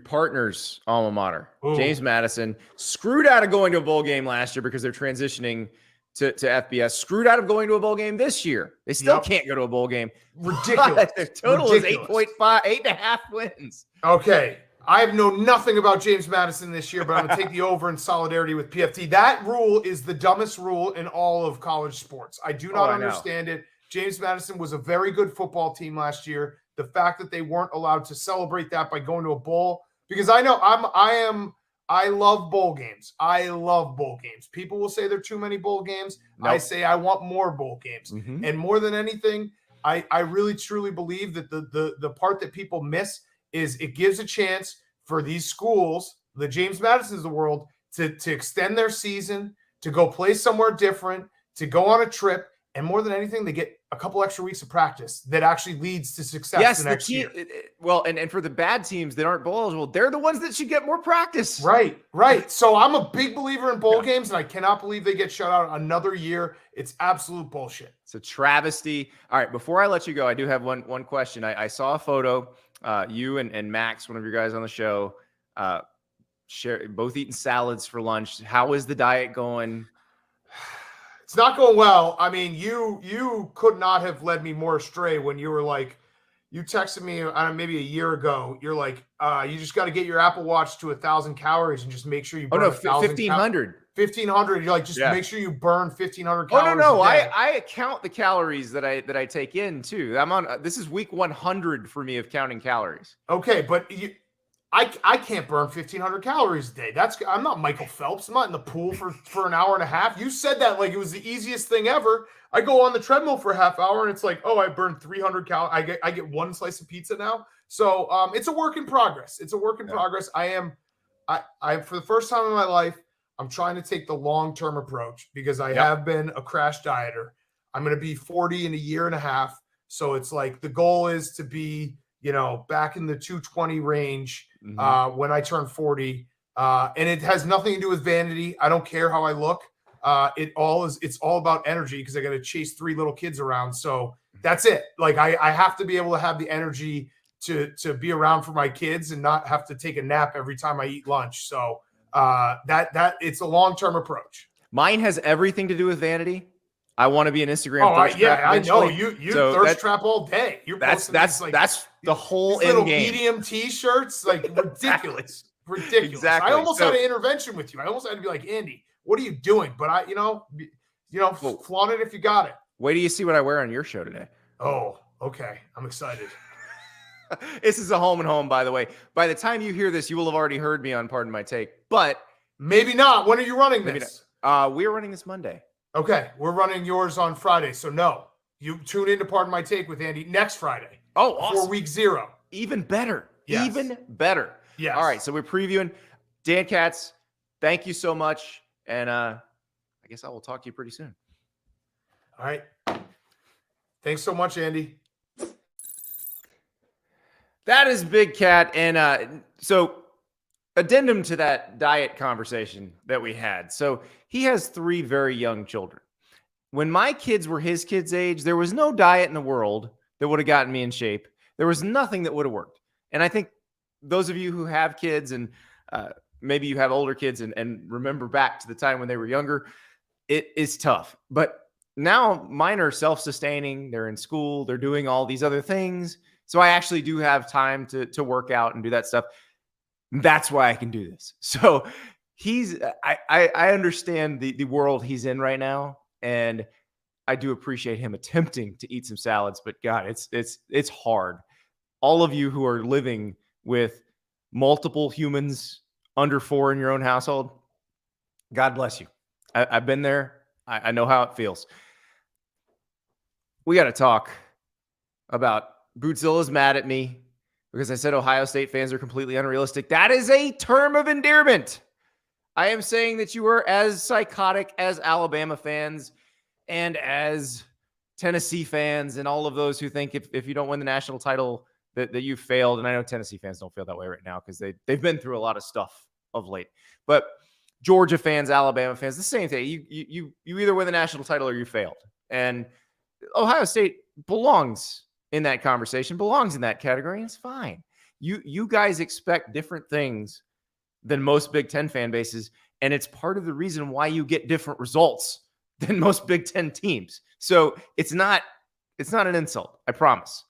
partner's alma mater, James Madison, screwed out of going to a bowl game last year because they're transitioning to FBS. Screwed out of going to a bowl game this year. They still can't go to a bowl game. Ridiculous. Their total is 8.5 wins. Okay. I have known nothing about James Madison this year, but I'm going to take the over in solidarity with PFT. That rule is the dumbest rule in all of college sports. I do not understand it. James Madison was a very good football team last year. The fact that they weren't allowed to celebrate that by going to a bowl, because I know I love bowl games. I love bowl games. People will say there are too many bowl games. Nope. I say I want more bowl games. Mm-hmm. And more than anything, I really truly believe that the part that people miss is it gives a chance for these schools, the James Madisons of the world, to extend their season, to go play somewhere different, to go on a trip, and more than anything, they get a couple extra weeks of practice that actually leads to success the next year. Well, and for the bad teams that aren't bowl eligible, they're the ones that should get more practice. Right. So I'm a big believer in bowl games, and I cannot believe they get shut out another year. It's absolute bullshit. It's a travesty. All right, before I let you go, I do have one question. I saw a photo. You and Max, one of your guys on the show, both eating salads for lunch. How is the diet going? It's not going well. I mean, you could not have led me more astray when you were like, you texted me maybe a year ago. You're like, you just got to get your Apple Watch to 1,000 calories and just make sure you burn 1,500. 1,500. You're like, just make sure you burn 1,500 calories. No. I count the calories that I take in too. I'm on. This is week 100 for me of counting calories. Okay, but I can't burn 1,500 calories a day. I'm not Michael Phelps. I'm not in the pool for an hour and a half. You said that like it was the easiest thing ever. I go on the treadmill for a half hour and it's like, I burned 300 calories. I get one slice of pizza now. So it's a work in progress. Progress. I for the first time in my life, I'm trying to take the long-term approach because I have been a crash dieter. I'm going to be 40 in a year and a half. So it's like the goal is to be, back in the 220 range when I turn 40. And it has nothing to do with vanity. I don't care how I look. It's all about energy because I got to chase 3 little kids around. So that's it. Like I have to be able to have the energy to be around for my kids and not have to take a nap every time I eat lunch. So that it's a long-term approach. Mine has everything to do with vanity. I want to be an Instagram thirst trap. I know you thirst trap all day. That's the whole little game. Medium t-shirts, like ridiculous. Exactly. I almost had an intervention with you. I almost had to be like, Andy, what are you doing? But flaunt it if you got it. Wait till you see what I wear on your show today. Oh, okay. I'm excited. This is a home and home, by the way. By the time you hear this, you will have already heard me on Pardon My Take, but maybe not. When are you running this? We're running this Monday. Okay, we're running yours on Friday. So no, you tune in to Pardon My Take with Andy next Friday. Oh, awesome. For week 0. Even better. Yes. Even better. Yes. All right, so we're previewing. Dan Katz, thank you so much. And I guess I will talk to you pretty soon. All right. Thanks so much, Andy. That is Big Cat. And so addendum to that diet conversation that we had. So he has 3 very young children. When my kids were his kids' age, there was no diet in the world that would have gotten me in shape. There was nothing that would have worked. And I think those of you who have kids and maybe you have older kids and remember back to the time when they were younger, it is tough. But now mine are self-sustaining. They're in school. They're doing all these other things. So I actually do have time to work out and do that stuff. That's why I can do this. So I understand the world he's in right now. And I do appreciate him attempting to eat some salads, but God, it's hard. All of you who are living with multiple humans under 4 in your own household, God bless you. I've been there. I know how it feels. We got to talk about Bootzilla's mad at me because I said Ohio State fans are completely unrealistic. That is a term of endearment. I am saying that you are as psychotic as Alabama fans and as Tennessee fans and all of those who think if you don't win the national title that you failed. And I know Tennessee fans don't feel that way right now because they've been through a lot of stuff of late. But Georgia fans, Alabama fans, the same thing. You either win the national title or you failed. And Ohio State belongs in that conversation, belongs in that category, and it's fine. You guys expect different things than most Big Ten fan bases, and it's part of the reason why you get different results than most Big Ten teams. So it's not an insult, I promise.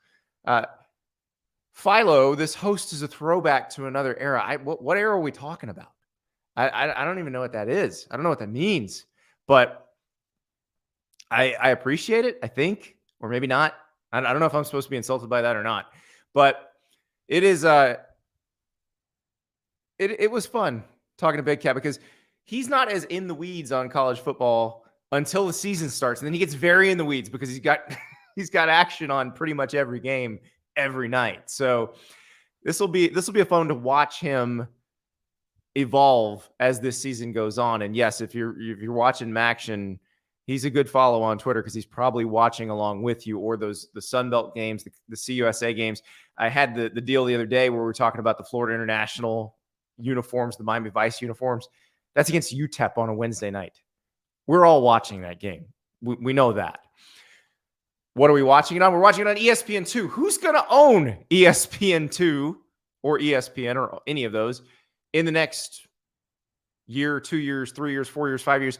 Philo, this host is a throwback to another era. What era are we talking about? I don't even know what that is. I don't know what that means, but I appreciate it, I think, or maybe not. I don't know if I'm supposed to be insulted by that or not, but it is it was fun talking to Big Cat because he's not as in the weeds on college football until the season starts, and then he gets very in the weeds because he's got action on pretty much every game every night. So this will be a fun to watch him evolve as this season goes on. And yes, if you're watching Maction, he's a good follow on Twitter because he's probably watching along with you, or the Sun Belt games, the CUSA games. I had the deal the other day where we were talking about the Florida International uniforms, the Miami Vice uniforms. That's against UTEP on a Wednesday night. We're all watching that game. We know that. What are we watching it on? We're watching it on ESPN2. Who's going to own ESPN2 or ESPN or any of those in the next year, 2 years, 3 years, 4 years, 5 years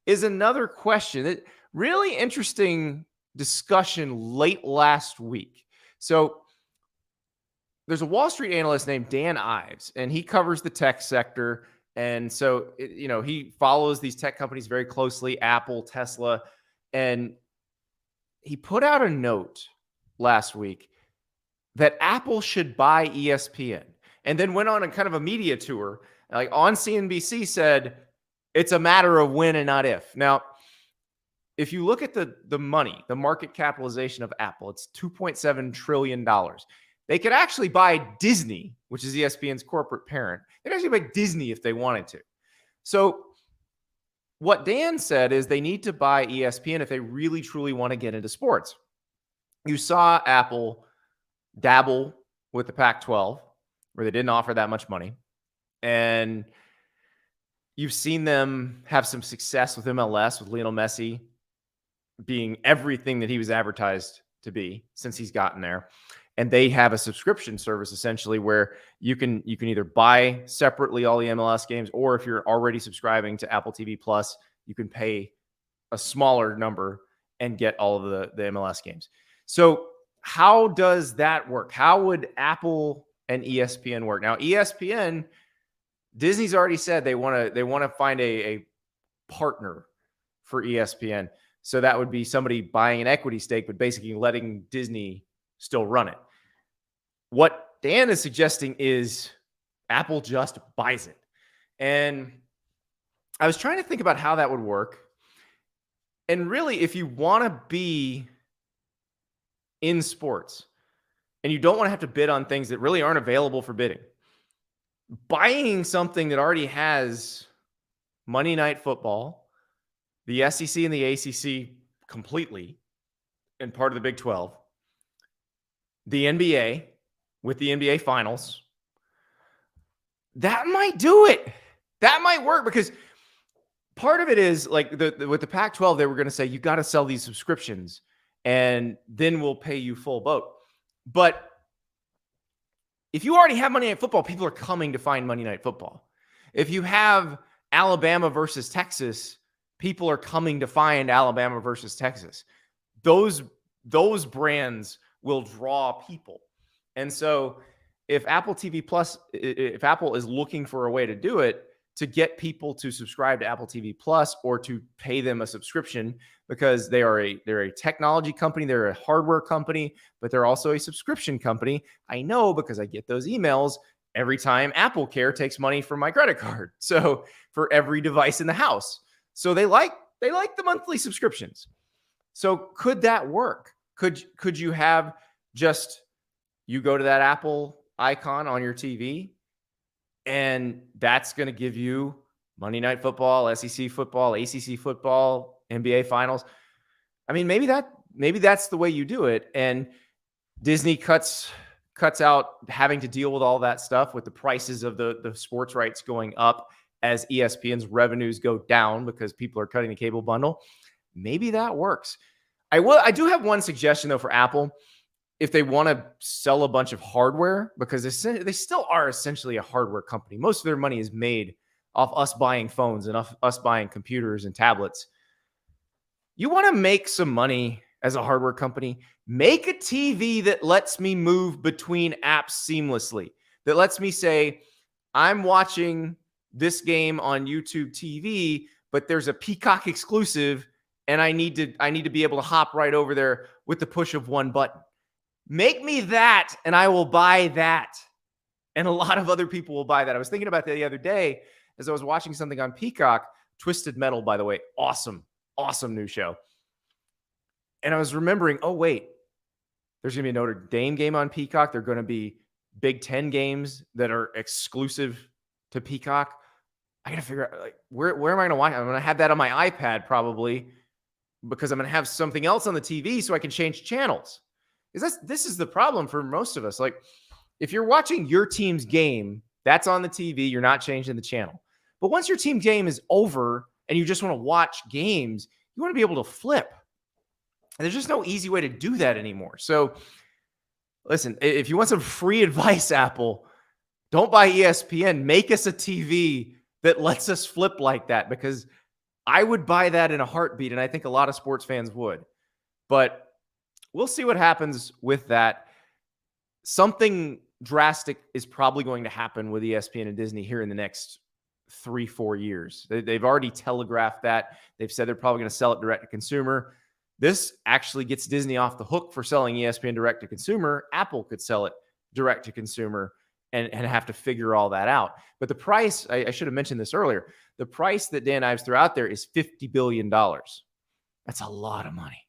is another question. Really interesting discussion late last week. So there's a Wall Street analyst named Dan Ives, and he covers the tech sector. And so, he follows these tech companies very closely, Apple, Tesla, and he put out a note last week that Apple should buy ESPN, and then went on a kind of a media tour, like on CNBC said, it's a matter of when and not if. Now, if you look at the money, the market capitalization of Apple, it's $2.7 trillion. They could actually buy Disney, which is ESPN's corporate parent. They'd actually buy Disney if they wanted to. So what Dan said is they need to buy ESPN if they really, truly want to get into sports. You saw Apple dabble with the Pac-12, where they didn't offer that much money. And you've seen them have some success with MLS, with Lionel Messi being everything that he was advertised to be since he's gotten there. And they have a subscription service essentially where you can either buy separately all the MLS games, or if you're already subscribing to Apple TV Plus, you can pay a smaller number and get all of the MLS games. So how does that work? How would Apple and ESPN work? Now, ESPN, Disney's already said they want to find a partner for ESPN. So that would be somebody buying an equity stake, but basically letting Disney still run it. What Dan is suggesting is Apple just buys it. And I was trying to think about how that would work. And really, if you want to be in sports and you don't want to have to bid on things that really aren't available for bidding, buying something that already has Monday Night Football, the SEC and the ACC completely, and part of the Big 12, the NBA with the NBA Finals, that might do it. That might work because part of it is like with the Pac-12, they were going to say, you got to sell these subscriptions and then we'll pay you full boat. But if you already have Monday Night Football, people are coming to find Monday Night Football. If you have Alabama versus Texas people are coming to find Alabama versus Texas. Those brands will draw people. And so if Apple TV Plus, if Apple is looking for a way to do it, to get people to subscribe to Apple TV Plus or to pay them a subscription, because they're a technology company, they're a hardware company, but they're also a subscription company. I know because I get those emails every time Apple Care takes money from my credit card. So for every device in the house. So they like the monthly subscriptions. So could that work? Could you have just, you go to that Apple icon on your TV, and that's going to give you Monday Night Football, SEC football, ACC football, NBA finals. I mean, maybe that's the way you do it. And Disney cuts out having to deal with all that stuff with the prices of the sports rights going up as ESPN's revenues go down because people are cutting the cable bundle. Maybe that works. I do have one suggestion though for Apple. If they want to sell a bunch of hardware, because they still are essentially a hardware company. Most of their money is made off us buying phones and us buying computers and tablets. You want to make some money as a hardware company, make a TV that lets me move between apps seamlessly, that lets me say, I'm watching this game on YouTube TV, but there's a Peacock exclusive, and I need to be able to hop right over there with the push of one button. Make me that, and I will buy that. And a lot of other people will buy that. I was thinking about that the other day as I was watching something on Peacock. Twisted Metal, by the way, awesome new show. And I was remembering, oh, wait, there's going to be a Notre Dame game on Peacock. There are going to be Big Ten games that are exclusive to Peacock. I got to figure out, like, where am I going to watch? I'm going to have that on my iPad probably, because I'm going to have something else on the TV so I can change channels. Because this is the problem for most of us. Like, if you're watching your team's game, that's on the TV, you're not changing the channel. But once your team game is over and you just want to watch games, you want to be able to flip. And there's just no easy way to do that anymore. So listen, if you want some free advice, Apple, don't buy ESPN. Make us a TV that lets us flip like that, because I would buy that in a heartbeat, and I think a lot of sports fans would. But we'll see what happens with that. Something drastic is probably going to happen with ESPN and Disney here in the next 3-4 years. They've already telegraphed that. They've said they're probably going to sell it direct to consumer. This actually gets Disney off the hook for selling ESPN direct to consumer. Apple could sell it direct to consumer and have to figure all that out. But the price, I should have mentioned this earlier, the price that Dan Ives threw out there is $50 billion. That's a lot of money.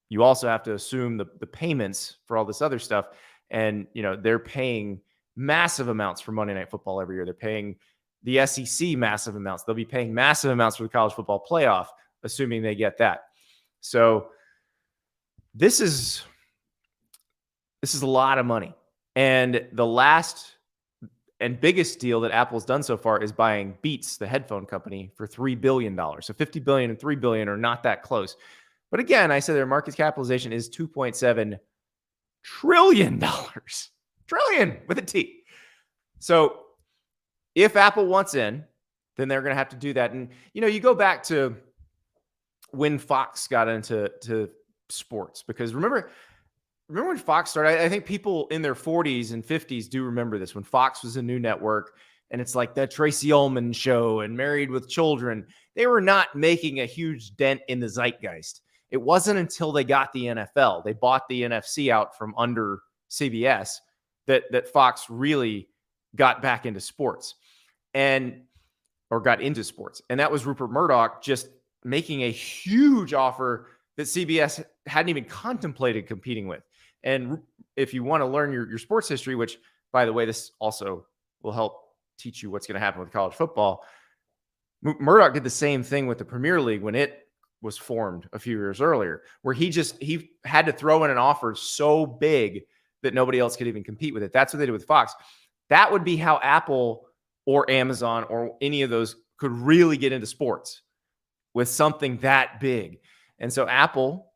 You also have to assume the payments for all this other stuff. And, they're paying massive amounts for Monday Night Football every year. They're paying the SEC massive amounts. They'll be paying massive amounts for the college football playoff, assuming they get that. So this is a lot of money. And the last and biggest deal that Apple's done so far is buying Beats, the headphone company, for $3 billion. So $50 billion and $3 billion are not that close. But again, I said their market capitalization is $2.7 trillion. Trillion with a T. So if Apple wants in, then they're going to have to do that. And, you go back to when Fox got into sports, because remember when Fox started? I think people in their 40s and 50s do remember this, when Fox was a new network, and it's like the Tracy Ullman show and Married with Children. They were not making a huge dent in the zeitgeist. It wasn't until they got the NFL, they bought the NFC out from under CBS, that Fox really got back into sports or got into sports. And that was Rupert Murdoch just making a huge offer that CBS hadn't even contemplated competing with. And if you want to learn your sports history, which, by the way, this also will help teach you what's going to happen with college football, Murdoch did the same thing with the Premier League when it was formed a few years earlier, where he had to throw in an offer so big that nobody else could even compete with it. That's what they did with Fox. That would be how Apple or Amazon or any of those could really get into sports, with something that big. And so Apple,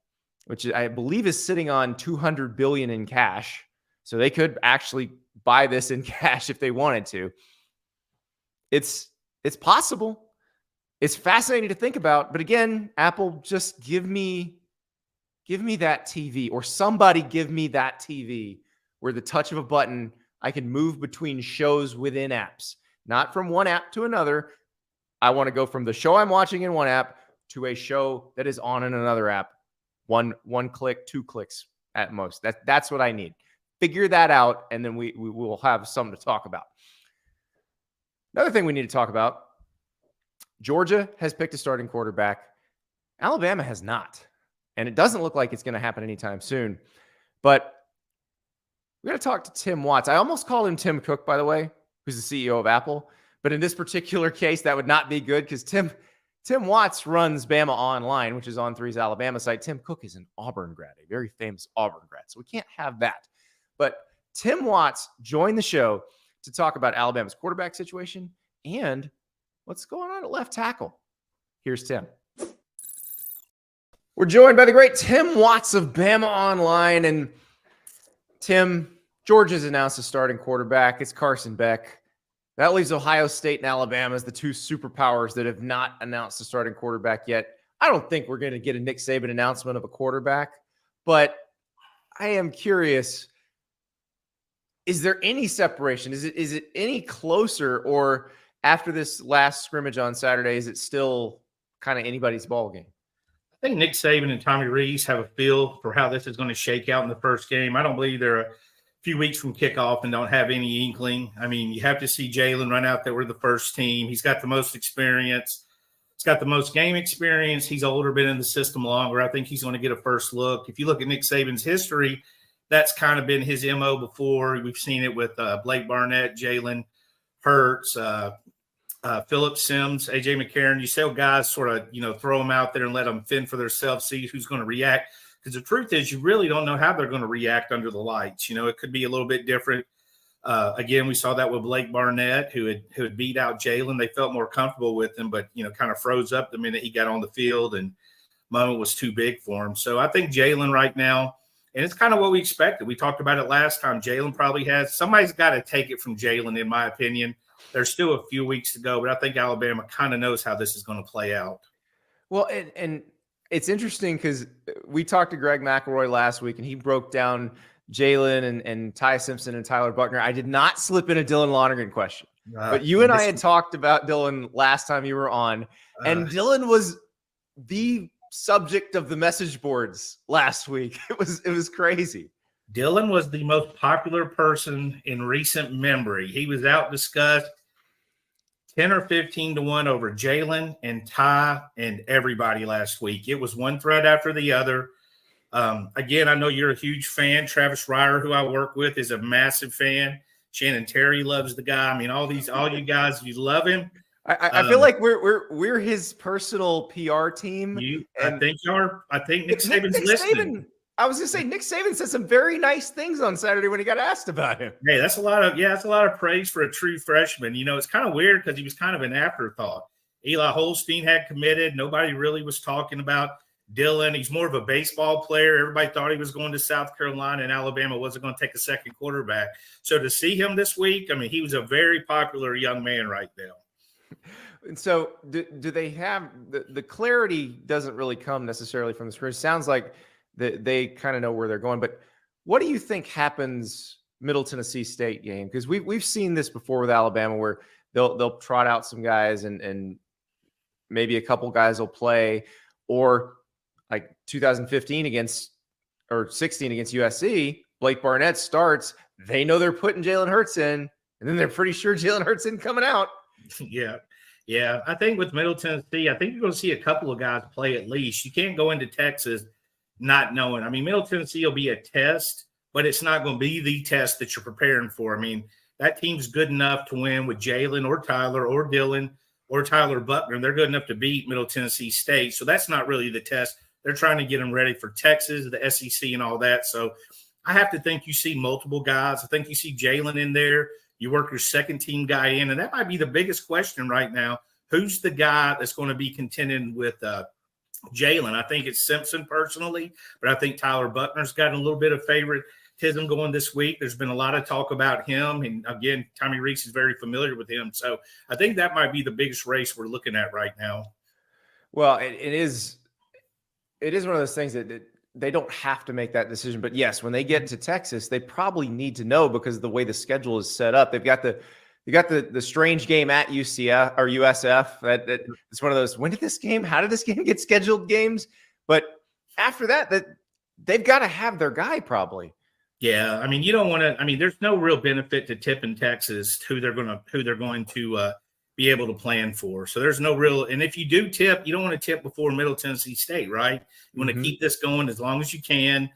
which I believe is sitting on $200 billion in cash, so they could actually buy this in cash if they wanted to. It's possible. It's fascinating to think about. But again, Apple, just give me that TV, or somebody give me that TV where the touch of a button, I can move between shows within apps, not from one app to another. I want to go from the show I'm watching in one app to a show that is on in another app. One click, 2 clicks at most. That's what I need. Figure that out, and then we will have something to talk about. Another thing we need to talk about, Georgia has picked a starting quarterback. Alabama has not. And it doesn't look like it's going to happen anytime soon. But we got to talk to Tim Watts. I almost called him Tim Cook, by the way, who's the CEO of Apple. But in this particular case, that would not be good because Tim Watts runs Bama Online, which is On3's Alabama site. Tim Cook is an Auburn grad, a very famous Auburn grad. So we can't have that. But Tim Watts joined the show to talk about Alabama's quarterback situation and what's going on at left tackle. Here's Tim. We're joined by the great Tim Watts of Bama Online. And Tim, Georgia's announced a starting quarterback. It's Carson Beck. That leaves Ohio State and Alabama as the two superpowers that have not announced a starting quarterback yet. I don't think we're going to get a Nick Saban announcement of a quarterback, but I am curious, is there any separation? Is it any closer, or after this last scrimmage on Saturday, is it still kind of anybody's ball game? I think Nick Saban and Tommy Rees have a feel for how this is going to shake out in the first game. I don't believe they're a few weeks from kickoff and don't have any inkling. I mean, you have to see Jalen run out there with the first team. He's got the most experience. He's got the most game experience. He's older, been in the system longer. I think he's going to get a first look. If you look at Nick Saban's history, that's kind of been his MO before. We've seen it with Blake Barnett, Jalen Hurts, Phillip Sims, A.J. McCarron. You see guys sort of, throw them out there and let them fend for themselves, see who's going to react. Because the truth is you really don't know how they're going to react under the lights. It could be a little bit different. Again, we saw that with Blake Barnett, who had beat out Jalen. They felt more comfortable with him, but, kind of froze up the minute he got on the field, and moment was too big for him. So I think Jalen right now, and it's kind of what we expected. We talked about it last time. Jalen probably has – somebody's got to take it from Jalen, in my opinion. There's still a few weeks to go, but I think Alabama kind of knows how this is going to play out. Well, and it's interesting because we talked to Greg McElroy last week, and he broke down Jalen and Ty Simpson and Tyler Buckner. I did not slip in a Dylan Lonergan question, but you and I had talked about Dylan last time you were on, and Dylan was the subject of the message boards last week. It was crazy. Dylan was the most popular person in recent memory. He was out discussed 10 or 15 to 1 over Jalen and Ty and everybody last week. It was one thread after the other. Again, I know you're a huge fan. Travis Reier, who I work with, is a massive fan. Shannon Terry loves the guy. I mean, all you guys, you love him. I feel like we're his personal PR team. I think Nick Saban's listening. I was going to say, Nick Saban said some very nice things on Saturday when he got asked about him. Hey, that's a lot of praise for a true freshman. It's kind of weird because he was kind of an afterthought. Eli Holstein had committed. Nobody really was talking about Dylan. He's more of a baseball player. Everybody thought he was going to South Carolina, and Alabama wasn't going to take a second quarterback. So to see him this week, I mean, he was a very popular young man right now. And so do they have the clarity doesn't really come necessarily from the scrimmage. It sounds like they kind of know where they're going. But what do you think happens Middle Tennessee State game? Because we've seen this before with Alabama, where they'll trot out some guys and maybe a couple guys will play, or like 2015 against or 16 against USC, Blake Barnett starts. They know they're putting Jalen Hurts in, and then they're pretty sure Jalen Hurts isn't coming out. Yeah. I think with Middle Tennessee, I think you're going to see a couple of guys play at least. You can't go into Texas not knowing. I mean, Middle Tennessee will be a test, but it's not going to be the test that you're preparing for. I mean, that team's good enough to win with Jalen or Tyler or Dylan or Tyler Buckner. They're good enough to beat Middle Tennessee State. So that's not really the test. They're trying to get them ready for Texas, the SEC, and all that. So I have to think you see multiple guys. I think you see Jalen in there. You work your second-team guy in, and that might be the biggest question right now. Who's the guy that's going to be contending with Jalen? I think it's Simpson personally, but I think Tyler Buckner's got a little bit of favorite. baptism going this week. There's been a lot of talk about him. And again, Tommy Rees is very familiar with him. So I think that might be the biggest race we're looking at right now. Well, it is one of those things that they don't have to make that decision. But yes, when they get to Texas, they probably need to know, because of the way the schedule is set up. They've got the strange game at UCF or USF. That it's one of those, how did this game get scheduled games? But after that they've got to have their guy probably. Yeah, I mean, you don't want to. I mean, there's no real benefit to tipping Texas who they're going to be able to plan for. So there's no real. And if you do tip, you don't want to tip before Middle Tennessee State, right? You want to keep this going as long as you can,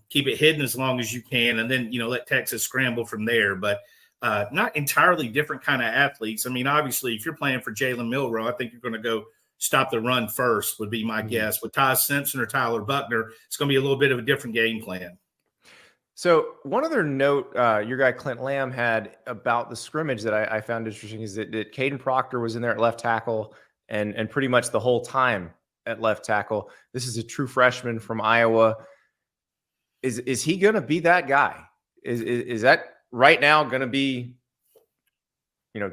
keep it hidden as long as you can, and then let Texas scramble from there. But not entirely different kind of athletes. I mean, obviously, if you're playing for Jalen Milroe, I think you're going to go stop the run first. Would be my guess. With Ty Simpson or Tyler Buckner, it's going to be a little bit of a different game plan. So one other note your guy Clint Lamb had about the scrimmage that I found interesting is that Caden Proctor was in there at left tackle and pretty much the whole time at left tackle. This is a true freshman from Iowa. Is he going to be that guy? Is that right now going to be,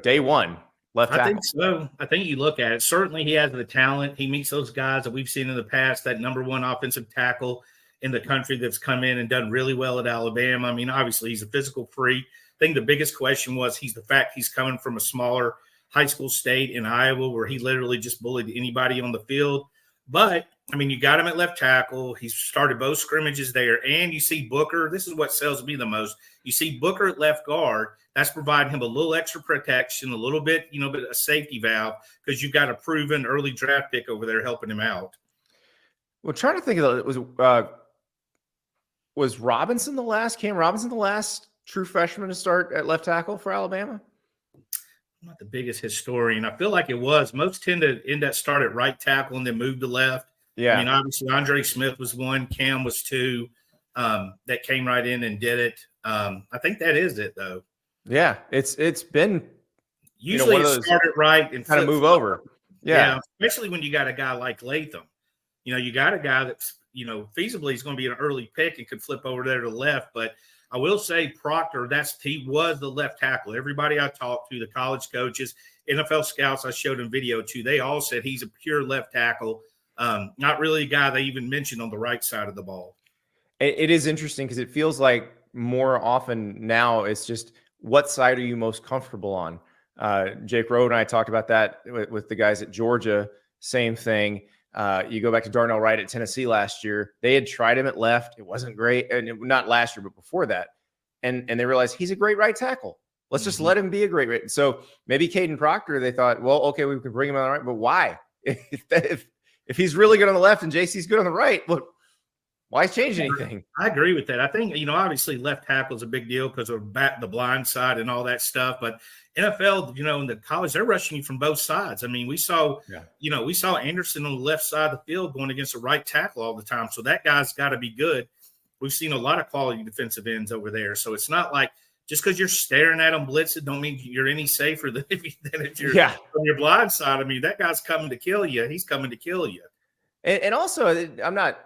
day one left tackle? I think so. I think you look at it. Certainly he has the talent. He meets those guys that we've seen in the past, that number one offensive tackle in the country that's come in and done really well at Alabama. I mean, obviously he's a physical freak. I think the biggest question was the fact he's coming from a smaller high school state in Iowa where he literally just bullied anybody on the field. But, I mean, you got him at left tackle. He's started both scrimmages there. And you see Booker. This is what sells me the most. You see Booker at left guard. That's providing him a little extra protection, a little bit, a safety valve, because you've got a proven early draft pick over there helping him out. Well, trying to think of it, was Cam Robinson the last true freshman to start at left tackle for Alabama? I'm not the biggest historian. I feel like it was. Most tend to end up start at right tackle and then move to left. Yeah. I mean, obviously Andre Smith was one, Cam was two, that came right in and did it. I think that is it though. Yeah. It's been usually it started right and kind of move over. Yeah. Especially when you got a guy like Latham. You got a guy that's, feasibly is going to be an early pick and could flip over there to the left. But I will say Proctor, he was the left tackle. Everybody I talked to, the college coaches, NFL scouts I showed him video to, they all said he's a pure left tackle. Not really a guy they even mentioned on the right side of the ball. It is interesting because it feels like more often now it's just what side are you most comfortable on? Jake Rowe and I talked about that with the guys at Georgia. Same thing. You go back to Darnell Wright at Tennessee last year. They had tried him at left. It wasn't great. And not last year, but before that. And they realized he's a great right tackle. Let's just let him be a great right. So maybe Caden Proctor, they thought, well, okay, we can bring him on the right, but why? If he's really good on the left and JC's good on the right, look, why change anything? I agree with that. I think, obviously left tackle is a big deal because of the blind side and all that stuff. But NFL, in the college, they're rushing you from both sides. I mean, we saw Anderson on the left side of the field going against a right tackle all the time. So that guy's got to be good. We've seen a lot of quality defensive ends over there. So it's not like just because you're staring at them blitzing don't mean you're any safer than if you're on your blind side. I mean, that guy's coming to kill you. He's coming to kill you. And also, I'm not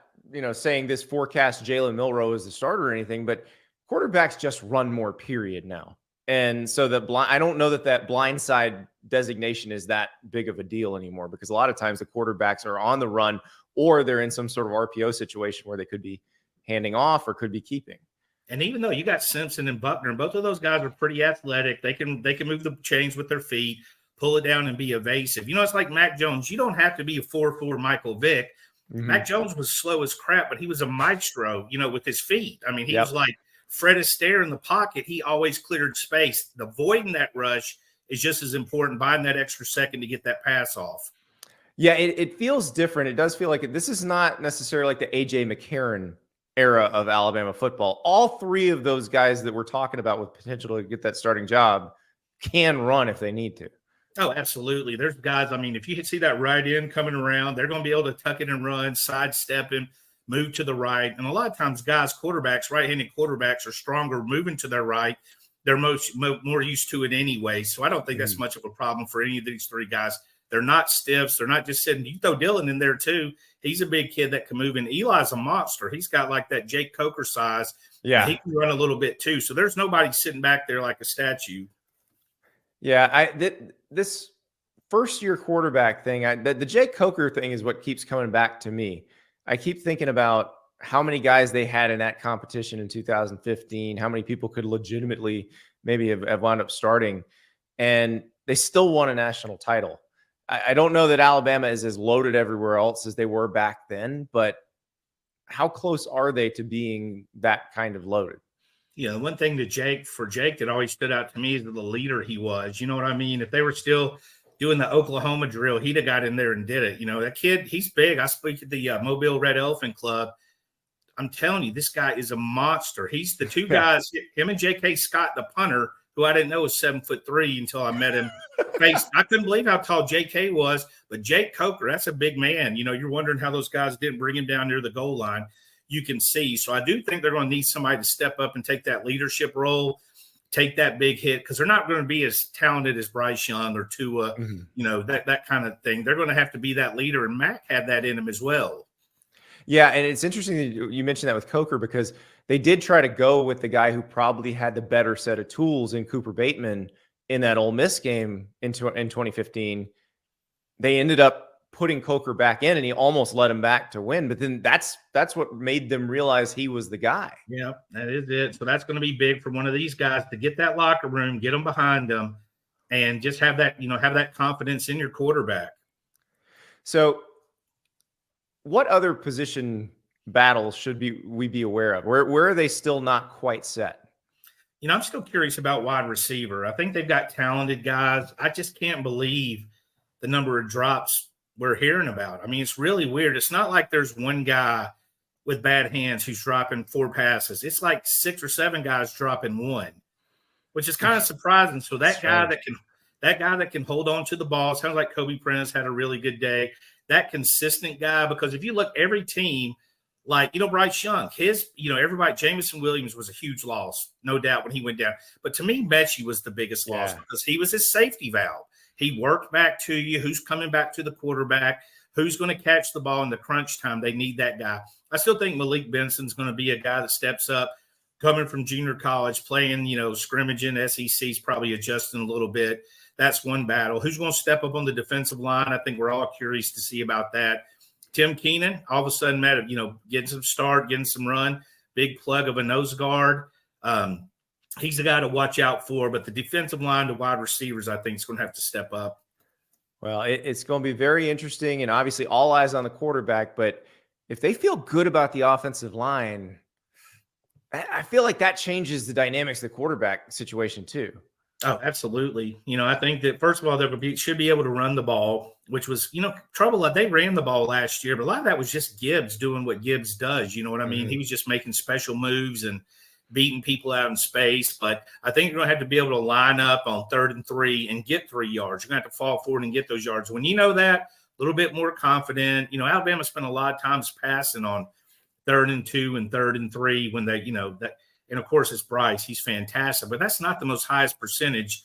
saying this forecast Jalen Milroe is the starter or anything, but quarterbacks just run more period now. And so I don't know that blindside designation is that big of a deal anymore, because a lot of times the quarterbacks are on the run or they're in some sort of RPO situation where they could be handing off or could be keeping. And even though you got Simpson and Buckner, and both of those guys are pretty athletic, they can move the chains with their feet, pull it down and be evasive. It's like Mac Jones. You don't have to be a 4.4 Michael Vick. Mm-hmm. Mac Jones was slow as crap, but he was a maestro, with his feet. I mean, he was like Fred Astaire in the pocket. He always cleared space. Avoiding that rush is just as important, buying that extra second to get that pass off. Yeah, it feels different. It does feel like this is not necessarily like the A.J. McCarron era of Alabama football. All three of those guys that we're talking about with potential to get that starting job can run if they need to. Oh, absolutely. There's guys, I mean, if you see that right end coming around, they're going to be able to tuck it and run, sidestep him, move to the right. And a lot of times guys, quarterbacks, right-handed quarterbacks are stronger moving to their right. They're more used to it anyway. So I don't think that's much of a problem for any of these three guys They're not stiffs. They're not just sitting. You throw Dylan in there too. He's a big kid that can move. And Eli's a monster. He's got like that Jake Coker size. Yeah. He can run a little bit too. So there's nobody sitting back there like a statue. Yeah. This first-year quarterback thing, the Jake Coker thing is what keeps coming back to me. I keep thinking about how many guys they had in that competition in 2015, how many people could legitimately maybe have wound up starting, and they still won a national title. I don't know that Alabama is as loaded everywhere else as they were back then, but how close are they to being that kind of loaded? Yeah, one thing that Jake that always stood out to me is the leader he was. You know what I mean? If they were still doing the Oklahoma drill, he'd have got in there and did it. You know, that kid, he's big. I speak at the Mobile Red Elephant Club. I'm telling you, this guy is a monster. He's the two guys, him and J.K. Scott, the punter, who I didn't know was 7'3" until I met him. I couldn't believe how tall J.K. was, but Jake Coker, that's a big man. You know, you're wondering how those guys didn't bring him down near the goal line. You can see. So I do think they're going to need somebody to step up and take that leadership role, take that big hit, because they're not going to be as talented as Bryce Young or Tua, you know, that kind of thing. They're going to have to be that leader, and Mac had that in him as well. Yeah, and it's interesting that you mentioned that with Coker, because they did try to go with the guy who probably had the better set of tools in Cooper Bateman in that Ole Miss game in 2015. They ended up putting Coker back in, and he almost led him back to win. But then that's what made them realize he was the guy. Yeah, that is it. So that's going to be big for one of these guys to get that locker room, get them behind them, and just have that, have that confidence in your quarterback. So what other position battles should we be aware of? Where are they still not quite set? I'm still curious about wide receiver. I think they've got talented guys. I just can't believe the number of drops we're hearing about. I mean, it's really weird. It's not like there's one guy with bad hands who's dropping 4 passes. It's like 6 or 7 guys dropping 1, which is kind of surprising. So that guy that can hold on to the ball, sounds like Kobe Prentice had a really good day. That consistent guy, because if you look, every team, like, Bryce Young, everybody, Jamison Williams was a huge loss, no doubt, when he went down. But to me, Mechie was the biggest loss because he was his safety valve. He worked back to you. Who's coming back to the quarterback? Who's going to catch the ball in the crunch time? They need that guy. I still think Malik Benson's going to be a guy that steps up, coming from junior college, playing, scrimmaging. SEC's probably adjusting a little bit. That's one battle. Who's going to step up on the defensive line? I think we're all curious to see about that. Tim Keenan, all of a sudden, getting some start, getting some run, big plug of a nose guard. He's the guy to watch out for, but the defensive line to wide receivers, I think, is going to have to step up. Well, it's going to be very interesting, and obviously all eyes on the quarterback, but if they feel good about the offensive line, I feel like that changes the dynamics of the quarterback situation too. Oh, absolutely. I think that, first of all, they should be able to run the ball, which was, trouble. They ran the ball last year, but a lot of that was just Gibbs doing what Gibbs does. You know what I mean? He was just making special moves and beating people out in space. But I think you're going to have to be able to line up on 3rd and 3 and get 3 yards. You're going to have to fall forward and get those yards. When you know that, a little bit more confident. Alabama spent a lot of times passing on 3rd and 2 and 3rd and 3 when they, that. And, of course, it's Bryce. He's fantastic. But that's not the most highest percentage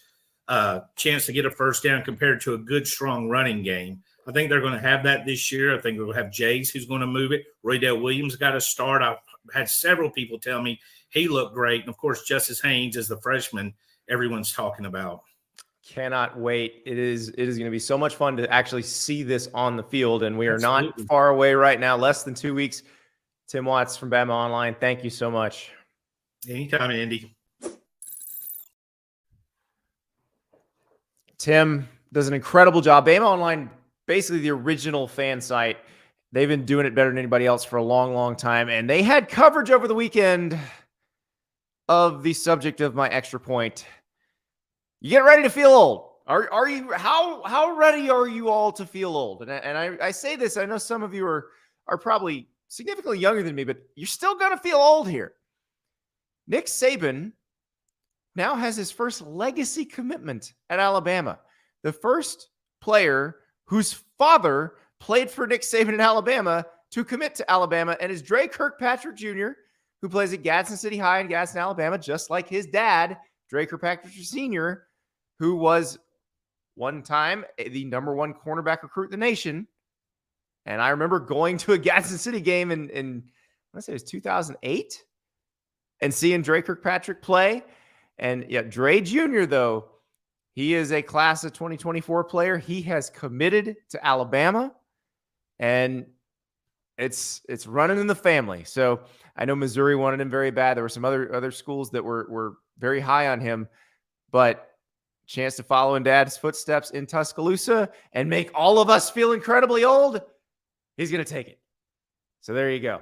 chance to get a first down compared to a good, strong running game. I think they're going to have that this year. I think we'll have Jace who's going to move it. Roydell Williams got to start. I've had several people tell me he looked great. And, of course, Justice Haynes is the freshman everyone's talking about. Cannot wait. It is going to be so much fun to actually see this on the field. And we are not far away right now, less than 2 weeks. Tim Watts from Bama Online, thank you so much. Anytime, Andy. Tim does an incredible job. Bama Online, basically the original fan site. They've been doing it better than anybody else for a long, long time. And they had coverage over the weekend of the subject of my extra point. You get ready to feel old. Are you? How ready are you all to feel old? And I say this, I know some of you are probably significantly younger than me, but you're still going to feel old here. Nick Saban now has his first legacy commitment at Alabama. The first player whose father played for Nick Saban in Alabama to commit to Alabama, and is Dre Kirkpatrick Jr., who plays at Gadsden City High in Gadsden, Alabama, just like his dad, Dre Kirkpatrick Sr., who was one time the number one cornerback recruit in the nation. And I remember going to a Gadsden City game in I want to say it was 2008 and seeing Dre Kirkpatrick play. And yeah, Dre Jr., though, he is a class of 2024 player. He has committed to Alabama, and it's running in the family. So I know Missouri wanted him very bad. There were some other schools that were very high on him, but chance to follow in Dad's footsteps in Tuscaloosa and make all of us feel incredibly old, he's going to take it. So there you go.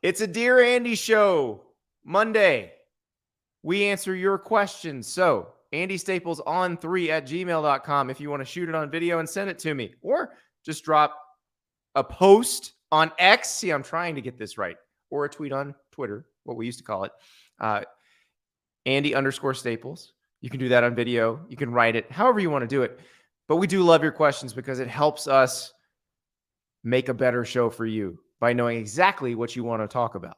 It's a Dear Andy show. Monday, we answer your questions. So Andy Staples On3 at gmail.com if you want to shoot it on video and send it to me, or just drop a post on X. See, I'm trying to get this right. Or a tweet on Twitter, what we used to call it. Andy_Staples. You can do that on video. You can write it however you want to do it. But we do love your questions because it helps us make a better show for you by knowing exactly what you want to talk about.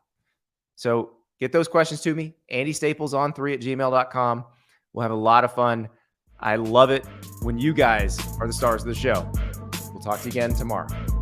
So get those questions to me. AndyStaplesOn3 at gmail.com. We'll have a lot of fun. I love it when you guys are the stars of the show. We'll talk to you again tomorrow.